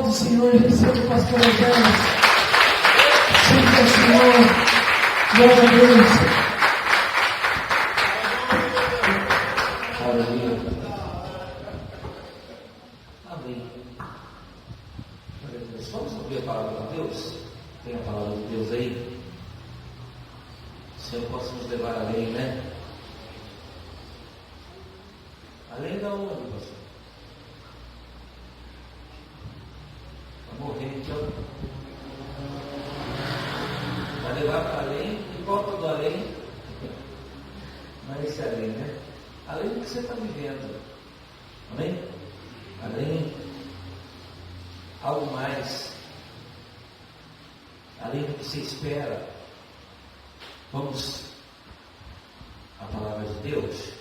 do Senhor e receba o pastor Eugênio. Sempre ao Senhor. Glória a Deus. Aleluia. Amém. Vamos ouvir a palavra de Deus? Tem a palavra de Deus aí? Senhor, possa nos levar além, né? Além da onde, pastor? Vai morrer, então. Vai levar para além, e qual do além? Não é esse além, né? Além do que você está vivendo. Amém? Além, algo mais. Além do que você espera. Vamos à palavra de Deus.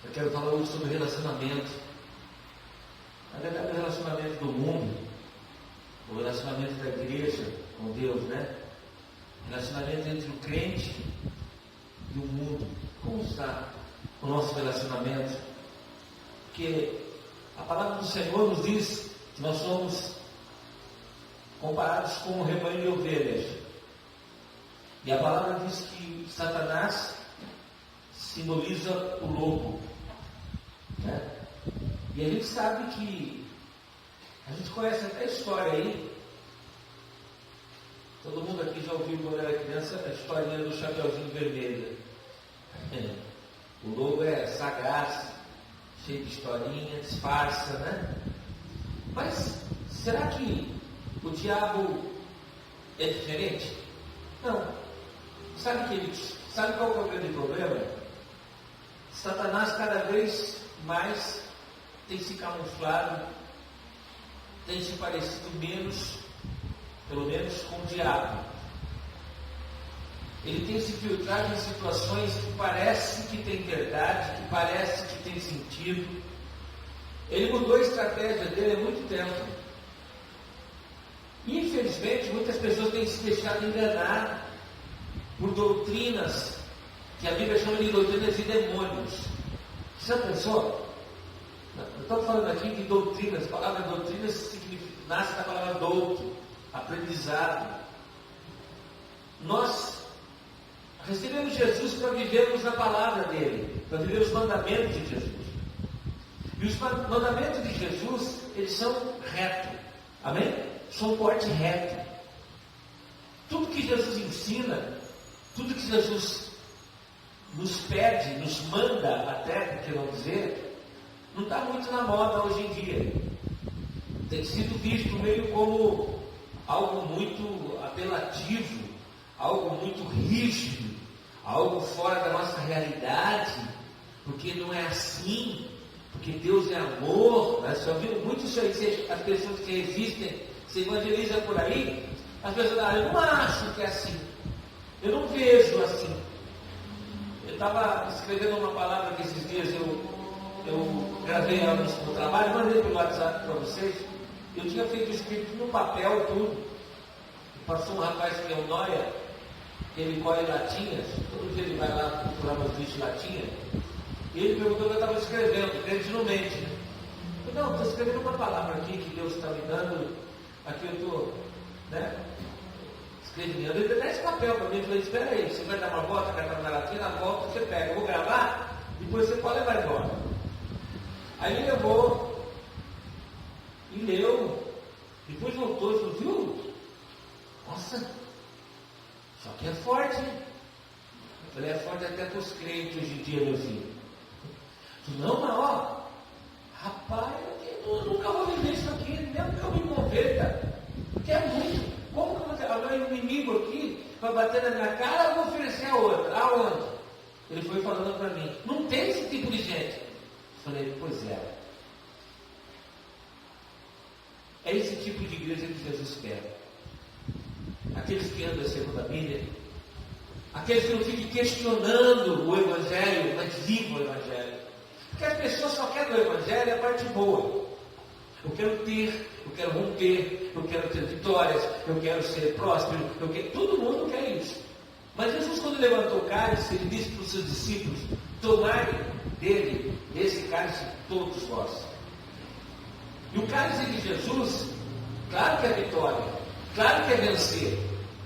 Eu quero falar hoje sobre relacionamento. Na verdade, o relacionamento do mundo, o relacionamento da igreja com Deus, né? O relacionamento entre o crente e o mundo. Como está o nosso relacionamento? Porque a palavra do Senhor nos diz que nós somos comparados com um rebanho de ovelhas. E a palavra diz que Satanás simboliza o lobo, né? E a gente sabe que a gente conhece até a história aí. Todo mundo aqui já ouviu quando era criança a historinha do Chapeuzinho Vermelho. O lobo é sagaz, cheio de historinha, disfarça, né? Mas será que o diabo é diferente? Não. Sabe qual é o grande problema? Satanás cada vez mais tem se camuflado, tem se parecido menos, pelo menos, com o diabo. Ele tem se filtrado em situações que parece que tem verdade, que parece que tem sentido. Ele mudou a estratégia dele há muito tempo. Infelizmente, muitas pessoas têm se deixado enganar por doutrinas que a Bíblia chama de doutrinas de demônios. Você já pensou? Eu estou falando aqui de doutrinas. A palavra doutrinas nasce da palavra douto, aprendizado. Nós recebemos Jesus para vivermos na palavra dele, para viver os mandamentos de Jesus. E os mandamentos de Jesus, eles são retos. Amém? São porte reto. Tudo que Jesus ensina, tudo que Jesus nos pede, nos manda até, por que não dizer, não está muito na moda hoje em dia. Tem sido visto meio como algo muito apelativo, algo muito rígido, algo fora da nossa realidade, porque não é assim, porque Deus é amor. Nós já ouvimos muito isso aí, as pessoas que resistem, se evangeliza por aí, as pessoas falam, eu não acho que é assim, eu não vejo assim. Eu estava escrevendo uma palavra que esses dias eu gravei ela no trabalho, mandei pelo WhatsApp para vocês. Eu tinha feito escrito no papel tudo. Passou um rapaz que é o Noia, que ele colhe latinhas, todo dia ele vai lá procurar umas lixo latinha, e ele perguntou o que eu estava escrevendo, crente não mente, né? Eu falei, não, estou escrevendo uma palavra aqui que Deus está me dando, aqui eu estou, né? Escrevendo. Ele deu esse papel para mim, eu falei, espera aí, você vai dar uma volta, catar na latinha, na volta você pega, eu vou gravar, depois você pode levar embora. Aí ele levou e leu, depois voltou e falou, viu? Nossa, isso aqui é forte, hein? Eu falei, é forte até para os crentes hoje em dia, meu filho. Eu falei, não, mas ó, rapaz, eu nunca vou viver isso aqui, mesmo que eu me converta, porque é muito. Como que eu vou ter um inimigo aqui para bater na minha cara, eu vou oferecer a outra? Aonde? Ele foi falando para mim, não tem esse tipo de gente. Eu falei, pois é. É esse tipo de igreja que Jesus quer. Aqueles que andam segundo a Bíblia, aqueles que não ficam questionando o Evangelho, mas vivam o Evangelho. Porque as pessoas só querem o Evangelho, a parte boa. Eu quero ter, eu quero romper, eu quero ter vitórias, eu quero ser próspero, todo mundo quer isso. Mas Jesus, quando levantou o cálice, ele disse para os seus discípulos, tomai dele, desse cálice, todos vós. E o cálice de Jesus, claro que é vitória, claro que é vencer,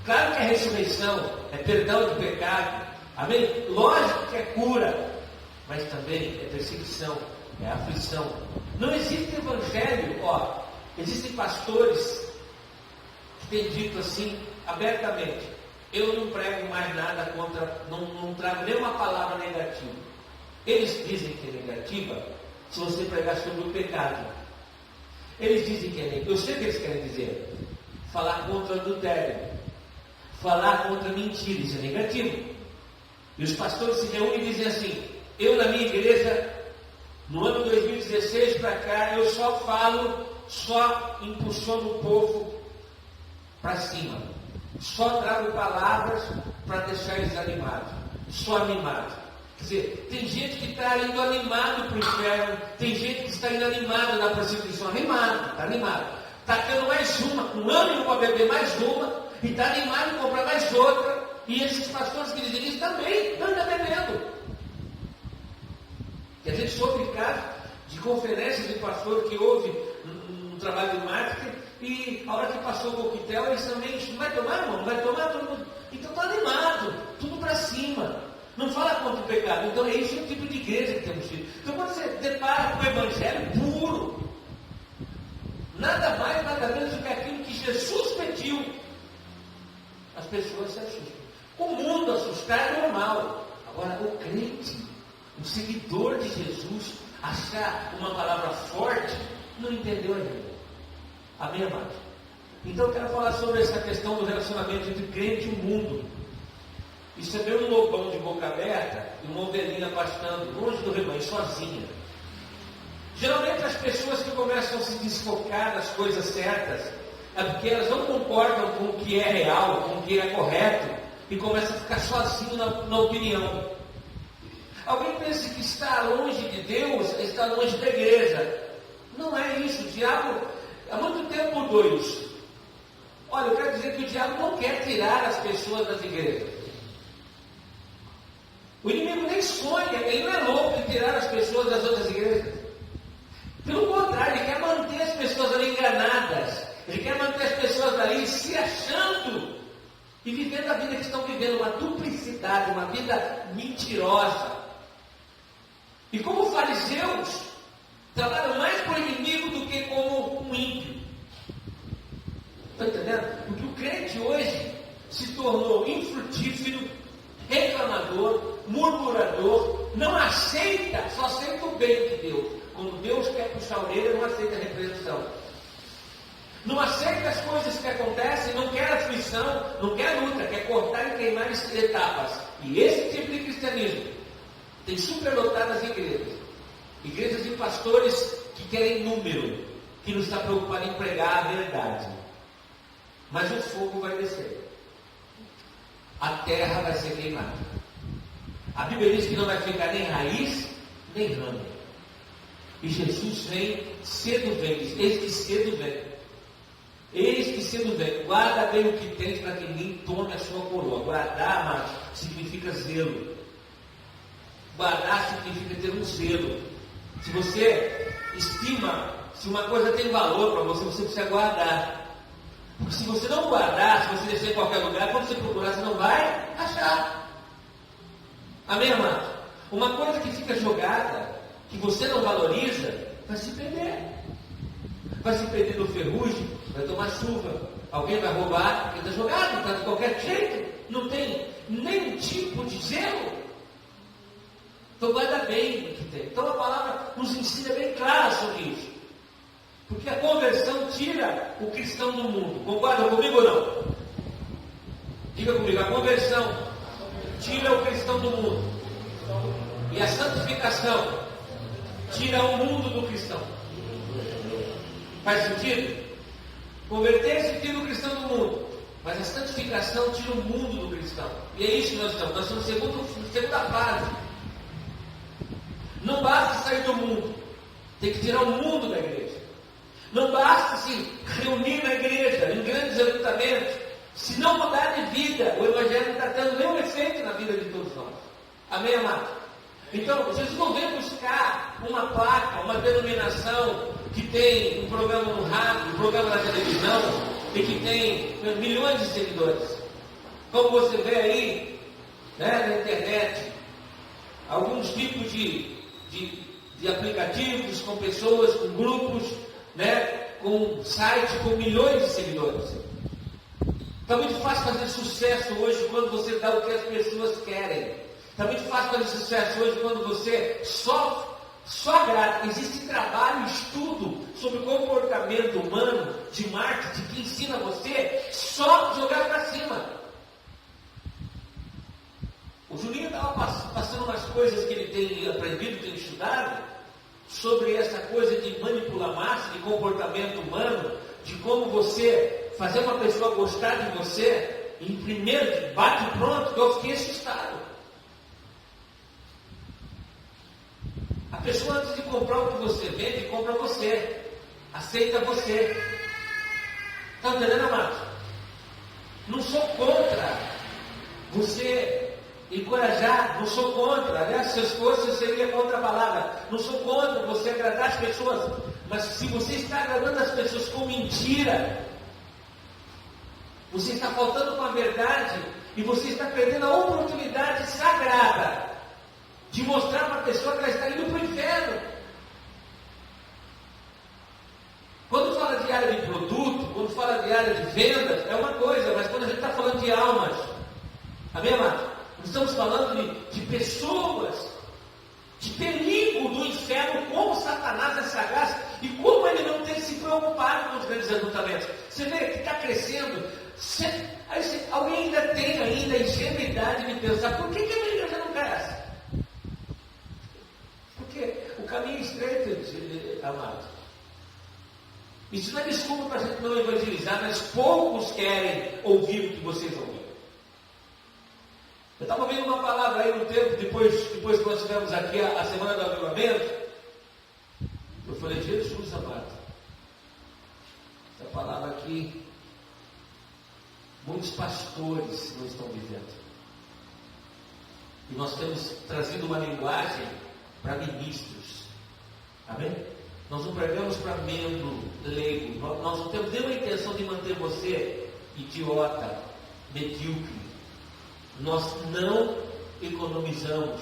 claro que é ressurreição, é perdão de pecado, amém? Lógico que é cura, mas também é perseguição, é aflição. Não existe evangelho, existem pastores que têm dito assim, abertamente, eu não prego mais nada contra, não trago nenhuma palavra negativa. Eles dizem que é negativa se você pregar sobre o pecado. Eles dizem que é negativo. Eu sei o que eles querem dizer. Falar contra adultério, falar contra mentira, isso é negativo. E os pastores se reúnem e dizem assim, eu na minha igreja, no ano 2016 para cá, eu só impulsiono o povo para cima. Só trago palavras para deixar eles animados. Só animados. Quer dizer, tem gente que está indo animado para o inferno, tem gente que está indo animado na prostituição, está animado. Está tendo mais uma, com ânimo para beber mais uma, e está animado em comprar mais outra. E esses pastores que dizem isso também andam bebendo. E a gente soube casos de conferências de pastor que houve no trabalho de marketing, e a hora que passou o coquetel, eles também, não vai tomar, irmão? Não vai tomar? Todo mundo. Então está animado, tudo para cima. Não fala contra o pecado. Então é esse o tipo de igreja que temos tido. Então quando você depara com o evangelho puro, nada mais, nada menos do que aquilo que Jesus pediu, as pessoas se assustam. O mundo assustar é normal. Agora o crente, o seguidor de Jesus, achar uma palavra forte, não entendeu ainda. Amém, amados? Então eu quero falar sobre essa questão do relacionamento entre crente e o mundo. Isso é meio um lobão de boca aberta e uma ovelhinha pastando longe do rebanho, sozinha. Geralmente as pessoas que começam a se desfocar das coisas certas é porque elas não concordam com o que é real, com o que é correto, e começam a ficar sozinho na opinião. Alguém pensa que estar longe de Deus é estar longe da igreja. Não é isso. O diabo há muito tempo mudou isso. Olha, eu quero dizer que o diabo não quer tirar as pessoas das igrejas. O inimigo nem sonha, ele não é louco de tirar as pessoas das outras igrejas. Pelo contrário, ele quer manter as pessoas ali enganadas. Ele quer manter as pessoas ali se achando e vivendo a vida que estão vivendo, uma duplicidade, uma vida mentirosa. E como fariseus, trabalham mais com o inimigo do que como um ímpio. Está entendendo? Porque o crente hoje se tornou infrutífero, reclamador, murmurador, não aceita, só aceita o bem de Deus. Quando Deus quer puxar a orelha, não aceita a repreensão. Não aceita as coisas que acontecem, não quer aflição, não quer luta, quer cortar e queimar etapas. E esse tipo de cristianismo tem superlotadas igrejas. Igrejas de pastores que querem número, que não está preocupado em pregar a verdade. Mas o fogo vai descer. A terra vai ser queimada. A Bíblia diz que não vai ficar nem raiz, nem ramo. E Jesus vem, cedo vem, eis que cedo vem. Eis que cedo vem. Guarda bem o que tens para que ninguém tome a sua coroa. Guardar, amados, significa zelo. Guardar significa ter um zelo. Se você estima, se uma coisa tem valor para você, você precisa guardar. Porque se você não guardar, se você deixar em qualquer lugar, quando você procurar, você não vai achar. Amém, amados? Uma coisa que fica jogada, que você não valoriza, vai se perder. Vai se perder no ferrugem, vai tomar chuva. Alguém vai roubar, porque está jogado, está de qualquer jeito. Não tem nenhum tipo de zelo. Então guarda bem o que tem. Então a palavra nos ensina bem clara sobre isso. Porque a conversão tira o cristão do mundo. Concordam comigo ou não? Diga comigo, a conversão tira o cristão do mundo. E a santificação tira o mundo do cristão. Faz sentido? Converter-se tira o cristão do mundo. Mas a santificação tira o mundo do cristão. E é isso que nós estamos. Nós estamos na segunda fase. Não basta sair do mundo. Tem que tirar o mundo da igreja. Não basta se reunir na igreja, em grandes ajuntamentos. Se não mudar de vida, o Evangelho não está tendo nenhum efeito na vida de todos nós. Amém, amados? Então, Jesus não veio buscar uma placa, uma denominação que tem um programa no rádio, um programa na televisão, e que tem milhões de seguidores. Como você vê aí, né, na internet, alguns tipos de aplicativos com pessoas, com grupos, né, com site com milhões de seguidores. Está muito fácil fazer sucesso hoje quando você dá o que as pessoas querem. Está muito fácil fazer sucesso hoje quando você só agrada. Existe trabalho, estudo sobre comportamento humano, de marketing, que ensina você só jogar para cima. O Julinho estava passando umas coisas que ele tem aprendido, tem estudado, sobre essa coisa de manipular massa, de comportamento humano, de como você fazer uma pessoa gostar de você, em primeiro, bate pronto, que eu fiquei assustado. A pessoa, antes de comprar o que você vende, compra você, aceita você. Está entendendo, amado? Não sou contra você encorajar, não sou contra, aliás, se eu fosse, eu seria contra a palavra. Não sou contra você agradar as pessoas, mas se você está agradando as pessoas com mentira, você está faltando com a verdade e você está perdendo a oportunidade sagrada de mostrar para a pessoa que ela está indo para o inferno. Quando fala de área de produto, quando fala de área de vendas, é uma coisa, mas quando a gente está falando de almas, amém, amado? Estamos falando de pessoas, de perigo do inferno, como Satanás é sagaz e como ele não tem se preocupado com os grandes ajuntamentos. Você vê que está crescendo, alguém ainda tem a ingenuidade de pensar, por que a minha igreja não cresce? Porque o caminho é estreito, amado. Isso não é desculpa para a gente não evangelizar, mas poucos querem ouvir o que vocês ouviram. Eu estava ouvindo uma palavra aí no tempo, depois que nós tivemos aqui a semana do avivamento. Eu falei, Jesus amado, essa palavra aqui, muitos pastores não estão vivendo. E nós temos trazido uma linguagem para ministros. Amém? Nós não pregamos para membro leigo. Nós não temos nenhuma intenção de manter você idiota, medíocre. Nós não economizamos,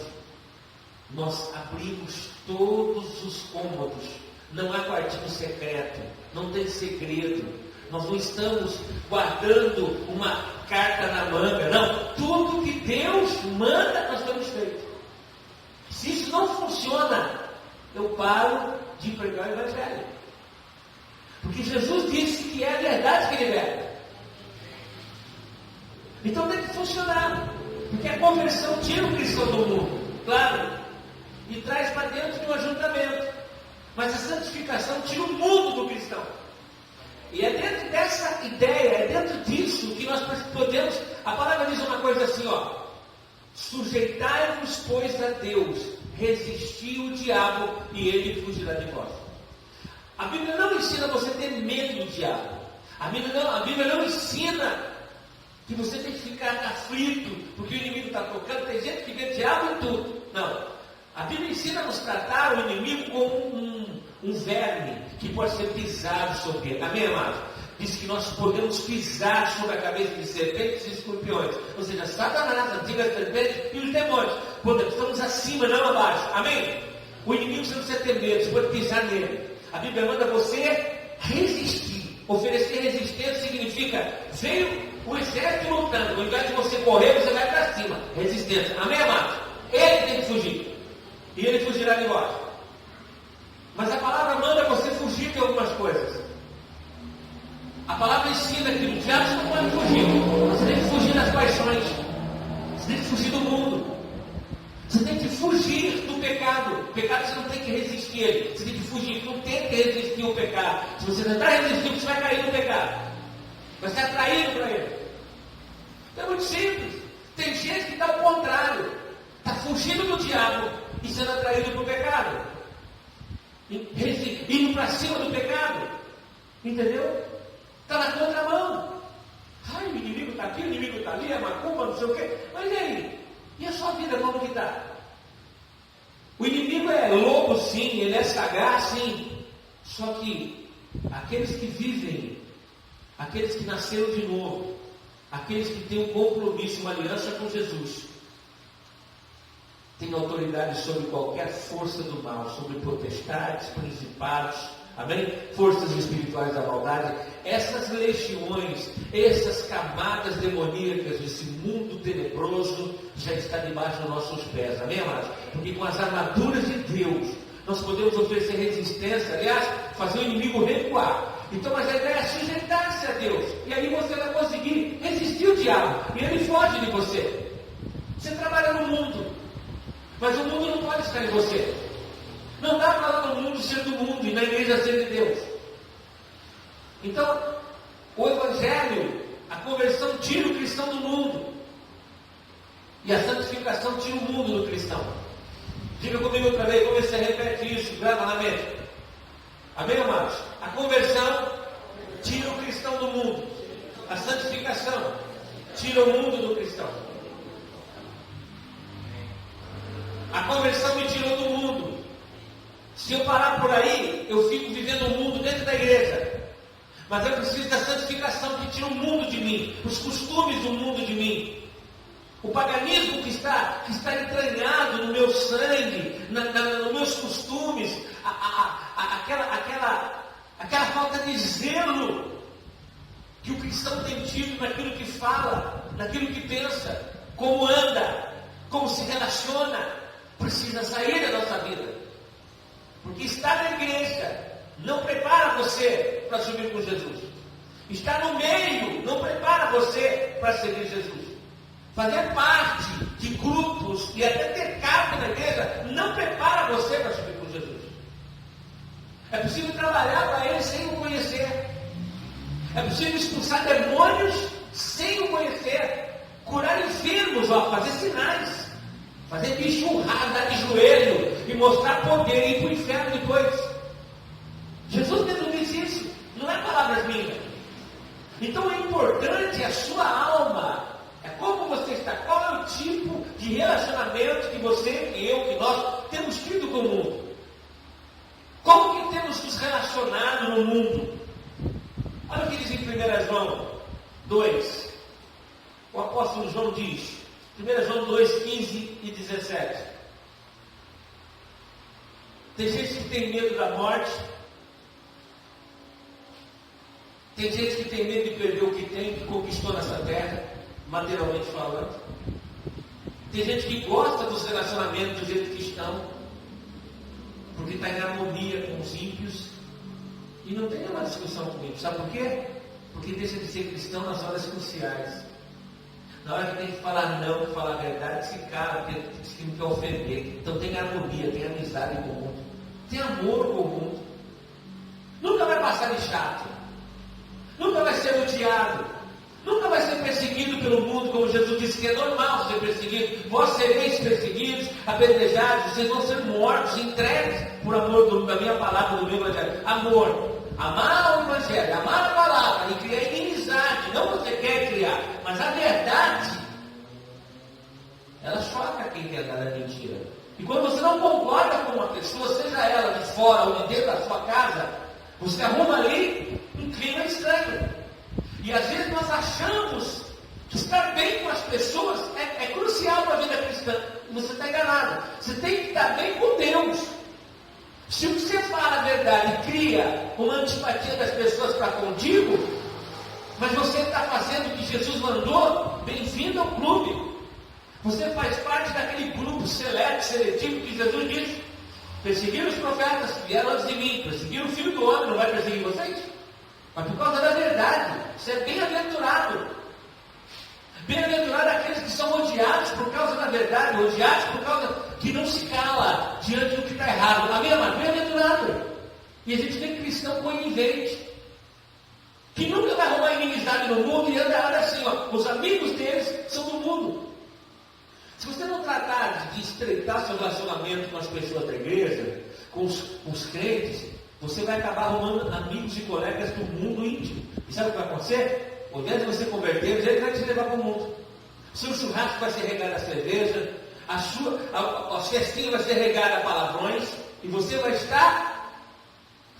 nós abrimos todos os cômodos, não há quartinho secreto, não tem segredo, nós não estamos guardando uma carta na manga, não, tudo que Deus manda nós temos feito. Se isso não funciona, eu paro de pregar o Evangelho, porque Jesus disse que é a verdade que ele liberta. Então tem que funcionar, porque a conversão tira o cristão do mundo, claro, e traz para dentro de um ajuntamento, mas a santificação tira o mundo do cristão. E é dentro dessa ideia, é dentro disso que nós podemos, a palavra diz uma coisa assim, ó, sujeitai-vos, pois, a Deus, resisti o diabo e ele fugirá de vós. A Bíblia não ensina você a ter medo do diabo, a Bíblia não ensina que você tem que ficar aflito, porque o inimigo está tocando. Tem gente que vê diabo em tudo. Não. A Bíblia ensina a nos tratar o inimigo como um verme que pode ser pisado sobre ele. Amém, amado? Diz que nós podemos pisar sobre a cabeça de serpentes e escorpiões. Ou seja, Satanás, a antiga serpente e os demônios. Estamos acima, não abaixo. Amém? O inimigo você não precisa ter medo, você pode pisar nele. A Bíblia manda você resistir. Oferecer resistência significa, veio o exército lutando, ao invés de você correr, você vai para cima. Resistência. Amém, amado? Ele tem que fugir. E ele fugirá de vós. Mas a palavra manda você fugir de algumas coisas. A palavra ensina que o diabo você não pode fugir. Você tem que fugir das paixões. Você tem que fugir do mundo. Você tem que fugir do pecado. O pecado você não tem que resistir ele. Você tem que fugir. Não tem que resistir ao pecado. Se você tentar resistir, você vai cair no pecado. Vai ser atraído para ele. É muito simples. Tem gente que está ao contrário. Está fugindo do diabo e sendo atraído para o pecado. Indo para cima do pecado. Entendeu? Está na contramão. Ai, o inimigo está aqui, o inimigo está ali, é macumba, não sei o quê. Mas e aí? E a sua vida como que está? O inimigo é lobo, sim. Ele é sagaz, sim. Só que aqueles que vivem, aqueles que nasceram de novo, aqueles que têm um compromisso, uma aliança com Jesus, têm autoridade sobre qualquer força do mal, sobre potestades, principados, amém? Forças espirituais da maldade. Essas legiões, essas camadas demoníacas desse mundo tenebroso já está debaixo dos nossos pés, amém, amados? Porque com as armaduras de Deus nós podemos oferecer resistência, aliás, fazer o inimigo recuar. Então, mas a ideia é sujeitar-se a Deus, e aí você vai conseguir resistir o diabo, e ele foge de você. Você trabalha no mundo, mas o mundo não pode estar em você. Não dá para lá no mundo ser do mundo e na igreja ser de Deus. Então, o Evangelho, a conversão tira o cristão do mundo. E a santificação tira o mundo do cristão. Diga comigo outra vez, como você repete isso, grava na mente. Amém, amados? A conversão tira o cristão do mundo. A santificação tira o mundo do cristão. A conversão me tirou do mundo. Se eu parar por aí, eu fico vivendo o mundo dentro da igreja. Mas eu preciso da santificação que tira o mundo de mim, os costumes do mundo de mim. O paganismo que está entranhado no meu sangue, nos meus costumes, aquela falta de zelo que o cristão tem tido naquilo que fala, naquilo que pensa, como anda, como se relaciona, precisa sair da nossa vida. Porque estar na igreja não prepara você para subir com Jesus. Estar no meio não prepara você para seguir Jesus. Fazer parte de grupos e até ter cargo na igreja não prepara você para subir com Jesus. É possível trabalhar para Ele sem o conhecer. É possível expulsar demônios sem o conhecer. Curar enfermos, fazer sinais. Fazer bichurrada, dar de joelho e mostrar poder e ir para o inferno depois. Jesus mesmo disse isso. Não é palavras minhas. Então é importante a sua alma. É como você está, qual é o tipo de relacionamento que você, que eu, que nós temos tido com o mundo? Como que temos nos relacionado no mundo? Olha o que diz em 1 João 2. O apóstolo João diz, 1 João 2, 15 e 17. Tem gente que tem medo da morte. Tem gente que tem medo de perder o que tem, que conquistou nessa terra, materialmente falando. Tem gente que gosta dos relacionamentos do jeito que estão, porque está em harmonia com os ímpios, e não tem nenhuma discussão comigo. Sabe por quê? Porque deixa de ser cristão nas horas cruciais. Na hora que tem que falar não, que falar a verdade, se cala, porque não quer ofender. Então tem harmonia, tem amizade com o mundo, tem amor com o mundo. Nunca vai passar de chato, nunca vai ser odiado, nunca vai ser perseguido pelo mundo, como Jesus disse que é normal ser perseguido. Vós sereis perseguidos, apedrejados, vocês vão ser mortos, entregues por amor da minha palavra, do meu evangelho. Amor, amar o evangelho, amar a palavra e criar inimizade. Não você quer criar, mas a verdade, ela choca quem quer dar a mentira. E quando você não concorda com uma pessoa, seja ela de fora ou de dentro da sua casa, você arruma ali um clima estranho. E às vezes nós achamos que estar bem com as pessoas é crucial para a vida cristã. E você está enganado. Você tem que estar bem com Deus. Se você fala a verdade e cria uma antipatia das pessoas para contigo, mas você está fazendo o que Jesus mandou, bem-vindo ao clube. Você faz parte daquele grupo seleto, seletivo que Jesus disse. Perseguiram os profetas que vieram antes de mim, perseguiram o Filho do Homem, não vai perseguir vocês? Mas por causa da verdade, você é bem-aventurado. Bem-aventurado aqueles que são odiados por causa da verdade, odiados por causa que não se cala diante do que está errado. Amém, amado? Bem-aventurado. E a gente tem cristão conivente, que nunca vai arrumar inimizade no mundo e anda assim, ó. Os amigos deles são do mundo. Se você não tratar de estreitar seu relacionamento com as pessoas da igreja, com os crentes, você vai acabar arrumando amigos e colegas do mundo íntimo. E sabe o que vai acontecer? Ao invés de você converter, ele vai te levar para o mundo. O seu churrasco vai ser regado a cerveja, a festinha vai ser regada a palavrões, e você vai estar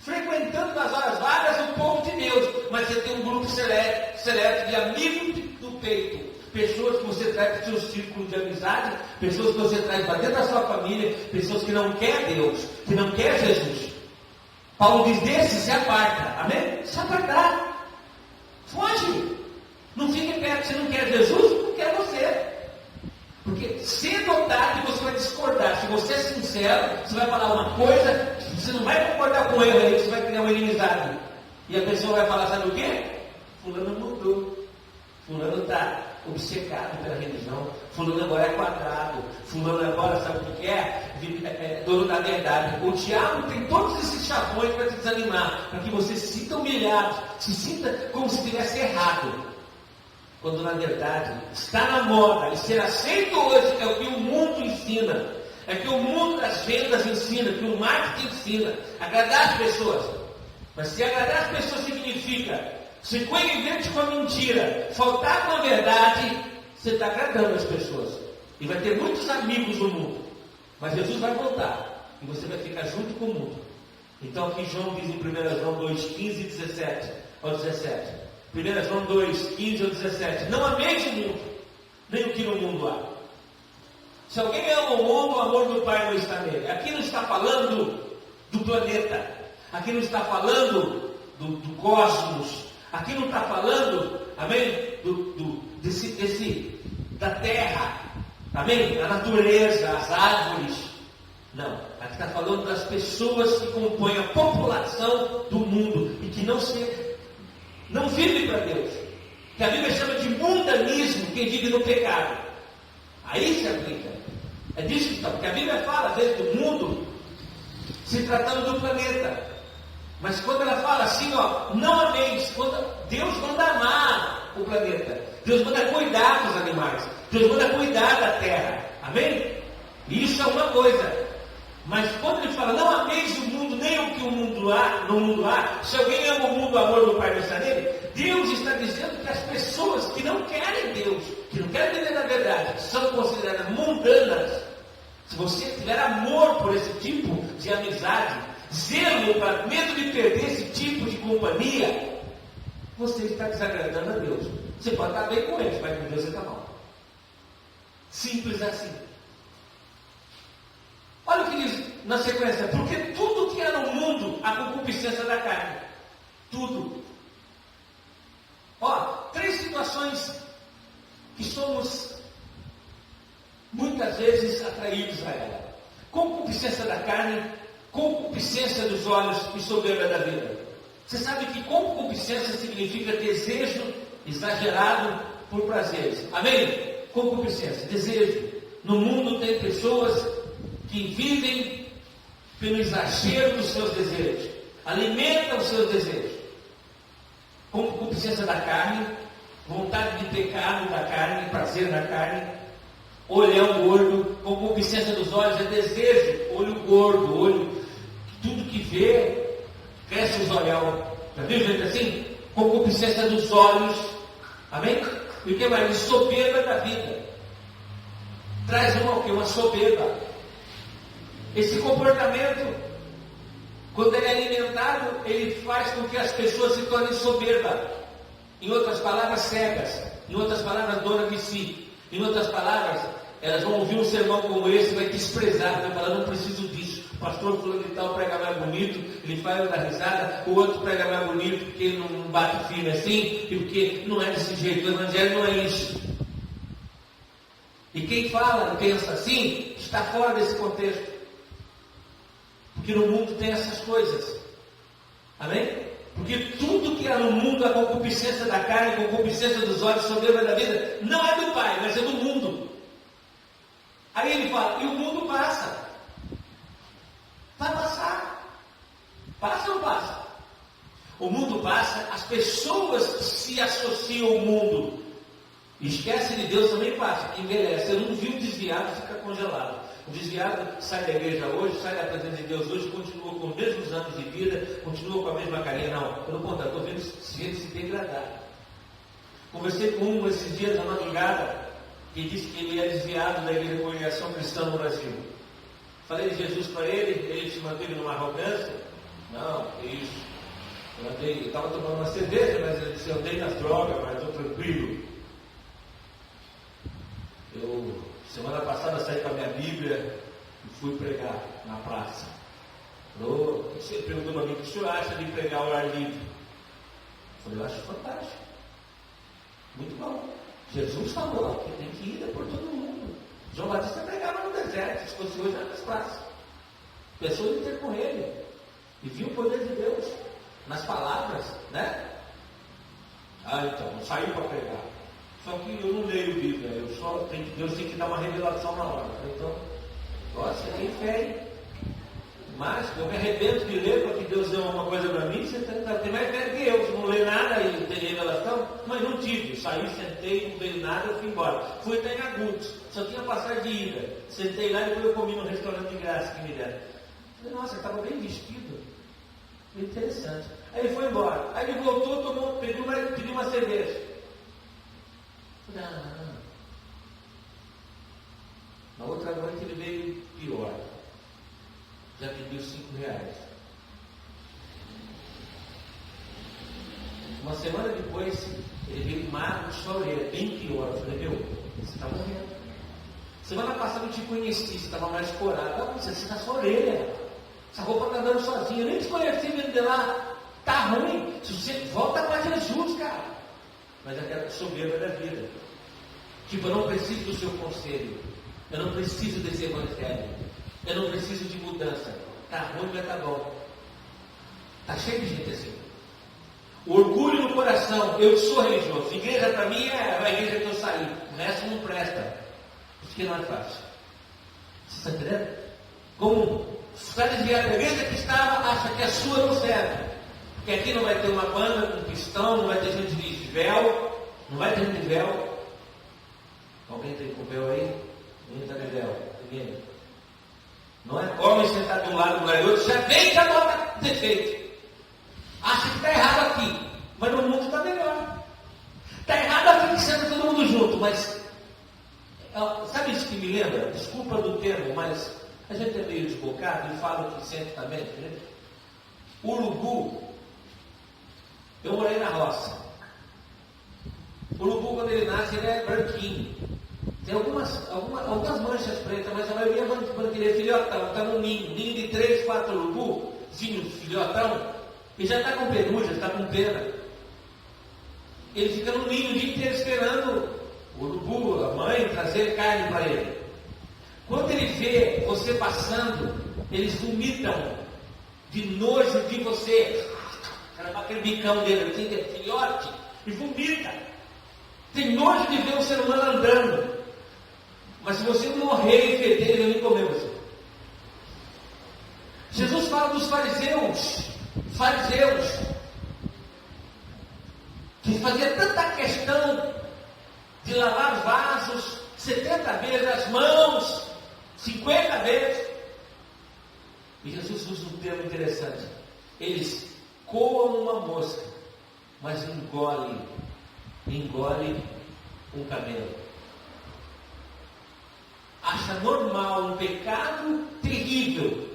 frequentando nas horas vagas o povo de Deus, mas você tem um grupo seleto de amigos do peito. Pessoas que você traz para o seu círculo de amizade, pessoas que você traz para dentro da sua família, pessoas que não querem Deus, que não querem Jesus. Paulo diz: desse se aparta, amém? Se apartar, foge, não fique perto. Se não quer Jesus, não quer você, porque cedo ou tarde você vai discordar. Se você é sincero, você vai falar uma coisa, você não vai concordar com ele, aí você vai criar uma inimizade, e a pessoa vai falar: sabe o quê? Fulano mudou, fulano está obcecado pela religião, fulano agora é quadrado, fulano agora sabe o que é dono da verdade. O diabo tem todos esses chavões para te desanimar, para que você se sinta humilhado, se sinta como se estivesse errado, quando na verdade está na moda, e ser aceito hoje é o que o mundo ensina, é o que o mundo das vendas ensina, que o marketing ensina, agradar as pessoas. Mas se agradar as pessoas significa ser conivente com a mentira, faltar com a verdade, você está agradando as pessoas. E vai ter muitos amigos no mundo. Mas Jesus vai voltar. E você vai ficar junto com o mundo. Então aqui João diz em 1 João 2, 15 e 17 ao 17. 1 João 2, 15 ao 17. Não ameis o mundo, nem o que no mundo há. Se alguém ama o mundo, o amor do Pai não está nele. Aqui não está falando do planeta. Aqui não está falando do cosmos. Aqui não está falando, amém, da terra, amém, da natureza, as árvores. Não, aqui está falando das pessoas que compõem a população do mundo e que não vivem para Deus. Que a Bíblia chama de mundanismo, quem vive no pecado. Aí se aplica. É disso que está, porque a Bíblia fala, às vezes, do mundo, se tratando do planeta. Mas quando ela fala assim, não ameis, Deus manda amar o planeta, Deus manda cuidar dos animais, Deus manda cuidar da terra, amém? E isso é uma coisa. Mas quando ele fala, não ameis o mundo, nem o que no mundo há, se alguém ama o mundo, o amor do Pai não está nele, Deus está dizendo que as pessoas que não querem Deus, que não querem viver na verdade, são consideradas mundanas. Se você tiver amor por esse tipo de amizade, zelo para medo de perder esse tipo de companhia, você está desagradando a Deus. Você pode estar bem com eles, mas com Deus você está mal. Simples assim. Olha o que diz na sequência: porque tudo que há no mundo, a concupiscência da carne. Tudo. Três situações que somos muitas vezes atraídos a ela: concupiscência da carne, concupiscência dos olhos e soberba da vida. Você sabe que concupiscência significa desejo exagerado por prazeres. Amém? Concupiscência, desejo. No mundo tem pessoas que vivem pelo exagero dos seus desejos, alimentam os seus desejos. Concupiscência da carne, vontade de pecado da carne, prazer da carne, olhão gordo. Concupiscência dos olhos é desejo, olho gordo, olho, tudo que vê, cresce os olhão. Já viu gente assim? Concupiscência dos olhos, amém? E o que mais? Soberba da vida. Traz uma soberba. Esse comportamento, quando ele é alimentado, ele faz com que as pessoas se tornem soberba. Em outras palavras, cegas. Em outras palavras, dona de si. Em outras palavras, elas vão ouvir um sermão como esse e vai desprezar, vai falar: não preciso disso. O pastor fulano de tal prega mais bonito, ele faz dar risada, o outro prega mais bonito porque ele não bate firme assim, e porque não é desse jeito, o evangelho não é isso. E quem fala, pensa assim, está fora desse contexto. Porque no mundo tem essas coisas. Amém? Porque tudo que há no mundo, a concupiscência da carne, a concupiscência dos olhos, soberba da vida, não é do Pai, mas é do mundo. Aí ele fala: e o mundo passa. Vai passar. Passa ou não passa? O mundo passa, as pessoas que se associam ao mundo, esquece de Deus, também passa, envelhece. Eu não vi um desviado ficar congelado. O desviado sai da igreja hoje, sai da presença de Deus hoje, continua com os mesmos anos de vida, continua com a mesma carinha. Não, pelo contrário, estou vendo gente se degradar. Conversei com um esses dias na madrugada, que disse que ele é desviado da Igreja Congregação Cristã no Brasil. Falei de Jesus para ele se manteve numa arrogância. Não, é isso. Eu estava tomando uma cerveja, mas ele disse, eu andei nas drogas, mas estou tranquilo. Semana passada, saí com a minha Bíblia e fui pregar na praça. Você perguntou para mim, o que o senhor acha de pregar ao ar livre? Eu falei, eu acho fantástico. Muito bom. Jesus falou que tem que ir por todo mundo. João Batista pregava no deserto, se fosse hoje era nas praças. Pessoas iam ter com ele e viu o poder de Deus nas palavras, né? Então, não saiu para pregar. Só que eu não leio Bíblia, Deus tem que dar uma revelação na hora. Então, você tem fé. Mas eu me arrependo de ler para que Deus dê uma coisa para mim. Você tem mais fé que eu. Se não ler nada e tem revelação, mas não tive. Saí, sentei, não veio nada, eu fui embora. Fui até em Agudos, só tinha passagem de ida. Sentei lá e depois eu comi num restaurante de graça que me deram. Falei, nossa, estava bem vestido. Interessante. Aí ele foi embora. Aí ele voltou, pediu uma cerveja. Falei, Na outra noite ele veio pior. Já pediu R$5. Uma semana depois, ele veio magro, só orelha, bem pior. Eu falei, você está morrendo. Semana passada eu te conheci, você estava mais corado. Você está só orelha. Essa roupa está andando sozinha. Eu nem te conheci vindo de lá. Está ruim. Se você volta para Jesus, cara. Mas aquela soberba da vida. Tipo, eu não preciso do seu conselho. Eu não preciso desse evangelho. Eu não preciso de mudança. Está ruim, mas está bom. Está cheio de gente assim. O orgulho no coração. Eu sou religioso. Igreja para mim é a igreja que eu saí. O resto não presta. Isso que não é fácil. Você está entendendo? Como os caras vieram da igreja que estava, acha que a sua não serve. Porque aqui não vai ter uma banda com pistão, não vai ter gente de véu. Não vai ter gente de véu. Alguém tem com véu aí? Ninguém está de véu. Ninguém. Não é? Homem sentado de um lado, mulher do outro, já vem já bota defeito. Acha que está errado aqui, mas no mundo está melhor. Está errado aqui que senta todo mundo junto, mas sabe isso que me lembra? Desculpa do termo, mas a gente é meio desbocado e fala o que sente também. Né? O urubu, eu morei na roça. O urubu, quando ele nasce, ele é branquinho. Tem algumas manchas pretas, mas a maioria é branquinho. É filhotão, está no ninho de 3, 4 urubuzinhos, filhotão, e já está com peruja, está com pena. Ele fica no ninho o dia inteiro esperando o urubu, a mãe, trazer carne para ele. Quando ele vê você passando, eles vomitam de nojo de você. Aquele bicão dele, assim, que é filhote, e vomita. Tem nojo de ver um ser humano andando. Mas se você morrer e feder, ele nem comeu você. Jesus fala dos fariseus, que fazia tanta questão de lavar os vasos 70 vezes, as mãos 50 vezes. E Jesus usa um termo interessante. Eles coam uma mosca, mas engole um camelo. Acha normal um pecado terrível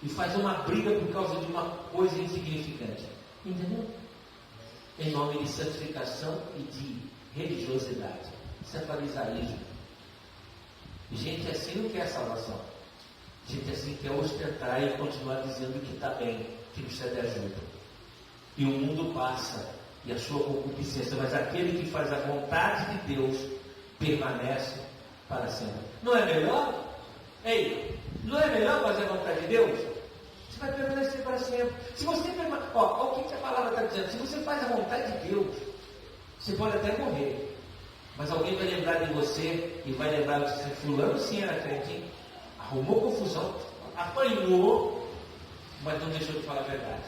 e faz uma briga por causa de uma coisa insignificante. Entendeu? Em nome de santificação e de religiosidade. Isso é farisaísmo. Gente assim não quer salvação. Gente assim quer ostentar e continuar dizendo que está bem, que precisa de ajuda. E o mundo passa e a sua concupiscência, mas aquele que faz a vontade de Deus permanece para sempre. Não é melhor? Ei, não é melhor fazer a vontade de Deus? Você vai permanecer para sempre. Se você permanecer, olha o que a palavra está dizendo. Se você faz a vontade de Deus, você pode até morrer, mas alguém vai lembrar de você e vai lembrar de você. Fulano sim era crente, hein? Arrumou confusão, apanhou, mas não deixou de falar a verdade.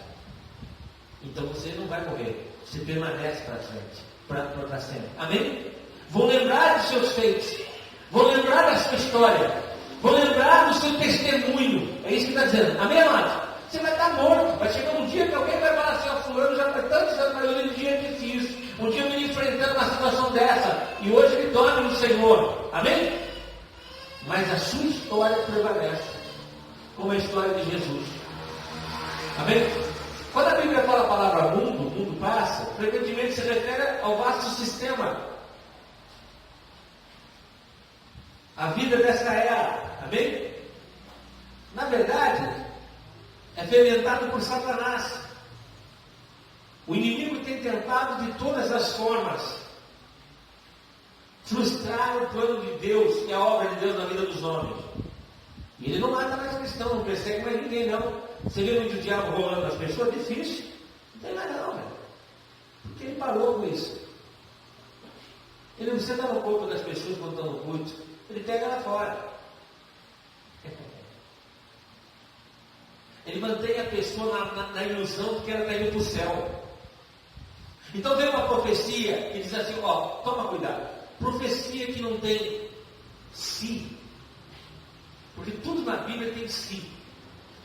Então você não vai morrer, você permanece para frente, para sempre. Amém? Vão lembrar dos seus feitos, vão lembrar da sua história, vão lembrar do seu testemunho. É isso que está dizendo. Amém, amado? Você vai estar morto. Vai chegar um dia que alguém vai falar assim: ó, fulano já foi tantos anos, mas eu um dia difícil. Um dia eu me enfrentando uma situação dessa, e hoje ele dorme no Senhor. Amém? Mas a sua história prevalece, como a história de Jesus. Amém? Quando a Bíblia fala a palavra mundo passa, frequentemente se refere ao vasto sistema. A vida dessa era, amém? Na verdade, é fermentado por Satanás. O inimigo tem tentado de todas as formas frustrar o plano de Deus e a obra de Deus na vida dos homens. E ele não mata mais cristão, não persegue mais ninguém, não. Você vê muito o diabo rolando as pessoas, é difícil. Não tem mais não, velho. Porque ele parou com isso. Ele não precisa dar no corpo das pessoas quando estão no culto. Ele pega lá fora. Ele mantém a pessoa na ilusão de que ela está indo para o céu. Então vem uma profecia que diz assim, toma cuidado. Profecia que não tem si. Porque tudo na Bíblia tem si.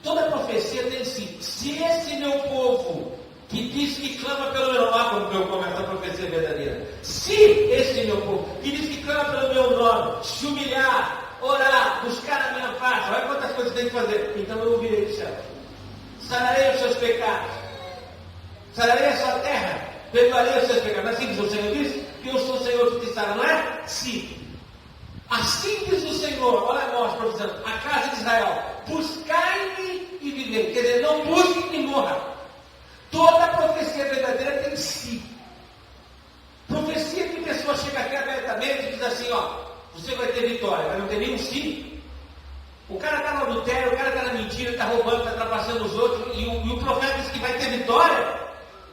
Toda profecia tem si. Se esse meu povo, que diz que clama pelo meu nome, quando eu começo a profecia verdadeira. Se esse meu povo, que diz que clama pelo meu nome, se humilhar, orar, buscar a minha face, olha quantas coisas tem que fazer. Então eu ouvirei do céu. Sararei os seus pecados. Sararei a sua terra. Perdoarei os seus pecados. Não é assim que o Senhor diz? Que eu sou o Senhor que te sara, não é? Sim. Assim diz o Senhor, olha nós profetizando, a casa de Israel, buscai-me e vivei. Quer dizer, não busque e morra. Toda profecia verdadeira tem si. Profecia que a pessoa chega aqui abertamente e diz assim, você vai ter vitória, mas não tem nenhum si. O cara está no adultério, o cara está na mentira, está roubando, está trapaceando os outros, e o profeta diz que vai ter vitória.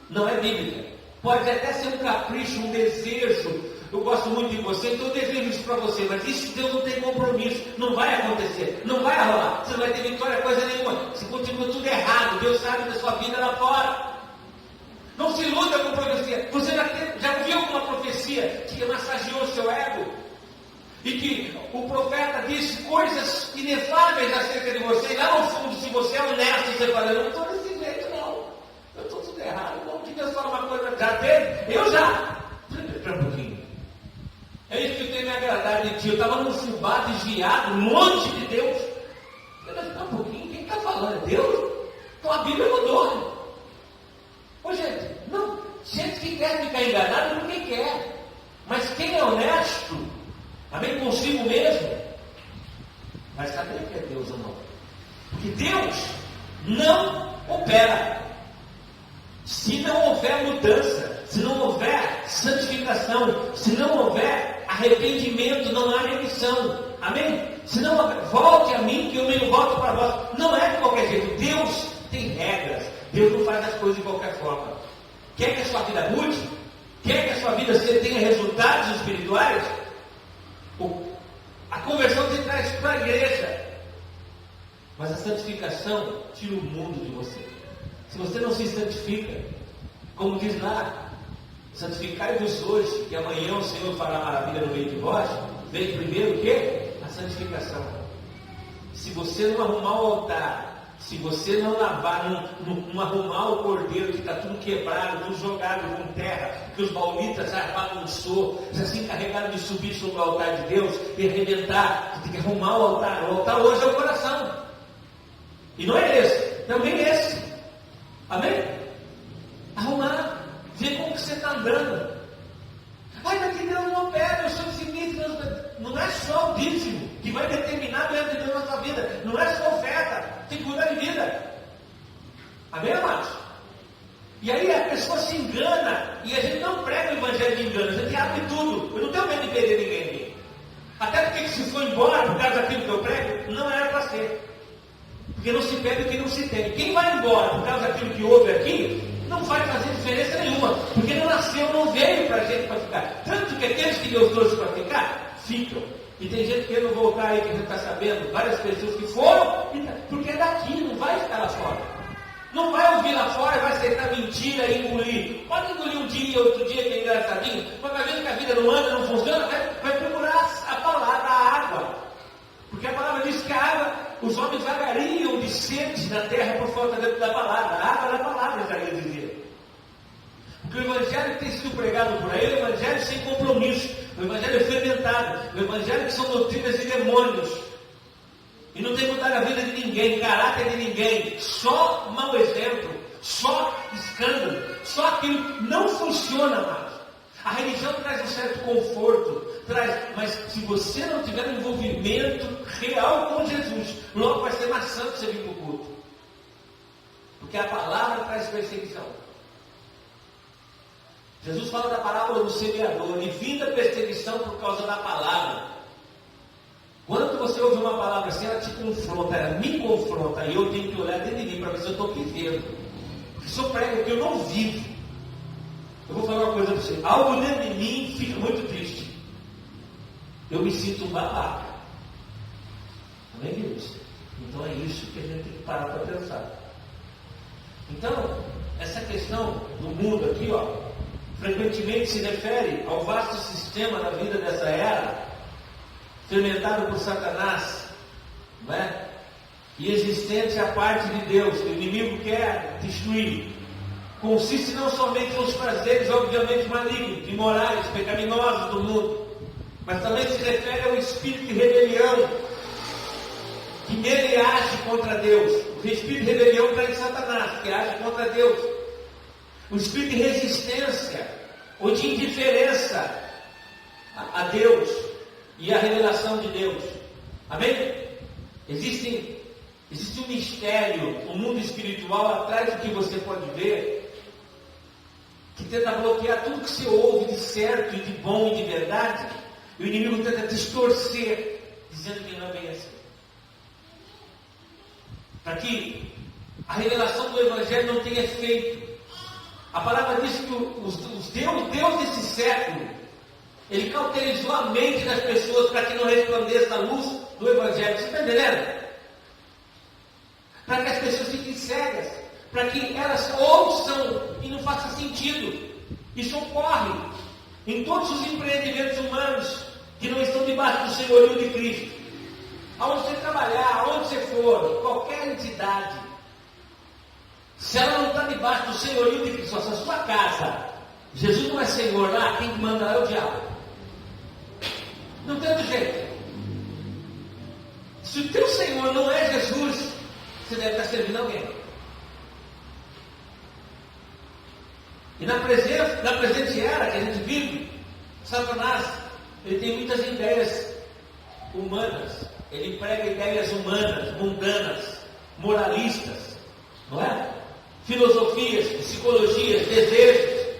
Não é bíblica. Pode até ser um capricho, um desejo. Eu gosto muito de você, então eu desejo isso para você. Mas isso Deus não tem compromisso. Não vai acontecer. Não vai rolar. Você não vai ter vitória, coisa nenhuma. Você continua tudo errado. Deus sabe da sua vida lá fora. Não se iluda com profecia. Você já ouviu alguma profecia que massageou o seu ego? E que o profeta disse coisas inefáveis acerca de você. E lá no fundo, se você é honesto, você fala, eu não estou desse jeito, não. Eu estou tudo errado. Não, que Deus fala uma coisa. Já teve? Eu já. Espera um pouquinho. É isso que tem me agradado de ti. Eu estava num fubá desviado, longe de Deus. Espera um pouquinho. Quem está falando? É Deus? Então a Bíblia mudou. Ô gente, não. Gente que quer ficar enganado porque quer. Mas quem é honesto, amém, consigo mesmo, vai saber que é Deus ou não. Porque Deus não opera se não houver mudança, se não houver santificação, se não houver arrependimento, não há remissão. Amém? Se não houver, volte a mim que eu me volto para vós. Não é de qualquer jeito. Deus tem regras. Deus não faz as coisas de qualquer forma. Quer que a sua vida mude? Quer que a sua vida tenha resultados espirituais? A conversão te traz para a igreja. Mas a santificação tira o mundo de você. Se você não se santifica, como diz lá, santificai-vos hoje, que amanhã o Senhor fará maravilha no meio de vós. Vem primeiro o quê? A santificação. Se você não arrumar o altar, se você não lavar, não arrumar o cordeiro que está tudo quebrado, tudo jogado com terra, que os baulitas já bagunçou, já se encarregaram de subir sobre o altar de Deus e arrebentar, você tem que arrumar o altar. O altar hoje é o coração. E não é esse, também é esse. Amém? Arrumar, ver como que você está andando. Ai, mas que Deus não opera, eu sou insignificante. Não é só o dízimo que vai determinar o reino de Deus na sua vida. Não é só oferta, tem que cuidar de vida. Amém, amados? E aí a pessoa se engana, e a gente não prega o evangelho de engano, a gente abre tudo. Eu não tenho medo de perder ninguém aqui. Até porque se for embora por causa daquilo que eu prego, não era para ser. Porque não se perde o que não se tem. Quem vai embora por causa daquilo que houve aqui, não vai fazer diferença nenhuma. Porque não nasceu, não veio para a gente para ficar. Tanto que aqueles que Deus trouxe para ficar, ficam. E tem gente querendo voltar aí, que a gente está sabendo, várias pessoas que foram, porque é daqui, não vai ficar lá fora. Não vai ouvir lá fora e vai aceitar mentira e engolir. Pode engolir um dia, outro dia, que é engraçadinho, mas vai vendo que a vida não anda, não funciona, vai procurar a palavra, a água. Porque a palavra diz que a água, os homens vagariam de sede na terra por falta da palavra. A água da palavra, Isaías dizia. Porque o evangelho que tem sido pregado por aí é o evangelho sem compromisso, o evangelho fermentado, o evangelho que são doutrinas de demônios. E não tem mudado a vida de ninguém, caráter de ninguém, só mau exemplo, só aquilo que não funciona mais. A religião traz um certo conforto, mas se você não tiver um envolvimento real com Jesus, logo vai ser maçante você vir para o culto. Porque a palavra traz perseguição. Jesus fala da parábola do semeador, e vinda perseguição por causa da palavra. Quando você ouve uma palavra assim, ela te confronta, ela me confronta, e eu tenho que olhar dentro de mim para ver se eu estou vivendo. Porque se eu prego o que eu não vivo, eu vou falar uma coisa para você, algo dentro de mim fica muito triste. Eu me sinto um babaca. Amém, Deus? Então é isso que a gente tem que parar para pensar. Então, essa questão do mundo aqui, frequentemente se refere ao vasto sistema da vida dessa era, fermentado por Satanás, não é? E existente à parte de Deus, que o inimigo quer destruir. Consiste não somente nos prazeres, obviamente malignos, imorais, pecaminosos do mundo, mas também se refere ao espírito de rebelião, que nele age contra Deus. O espírito de rebelião está em Satanás, que age contra Deus. O espírito de resistência ou de indiferença a Deus e a revelação de Deus. Amém? Existe um mistério, um mundo espiritual atrás do que você pode ver, que tenta bloquear tudo que você ouve de certo e de bom e de verdade. E o inimigo tenta distorcer, dizendo que não é bem assim. Para que a revelação do Evangelho não tenha efeito. A palavra diz que o Deus desse século, ele cauterizou a mente das pessoas para que não resplandeça a luz do Evangelho. Você está entendendo? Para que as pessoas fiquem cegas, para que elas ouçam e não faça sentido. Isso ocorre em todos os empreendimentos humanos que não estão debaixo do senhorio de Cristo. Aonde você trabalhar, aonde você for, qualquer entidade, se ela não está debaixo do senhorio de Cristo, se a sua casa, Jesus não é Senhor lá, quem manda é o diabo. Não tem outro jeito. Se o teu Senhor não é Jesus, você deve estar servindo alguém. E na presente era que a gente vive, Satanás, ele tem muitas ideias humanas. Ele prega ideias humanas, mundanas, moralistas, não é? Filosofias, psicologias, desejos,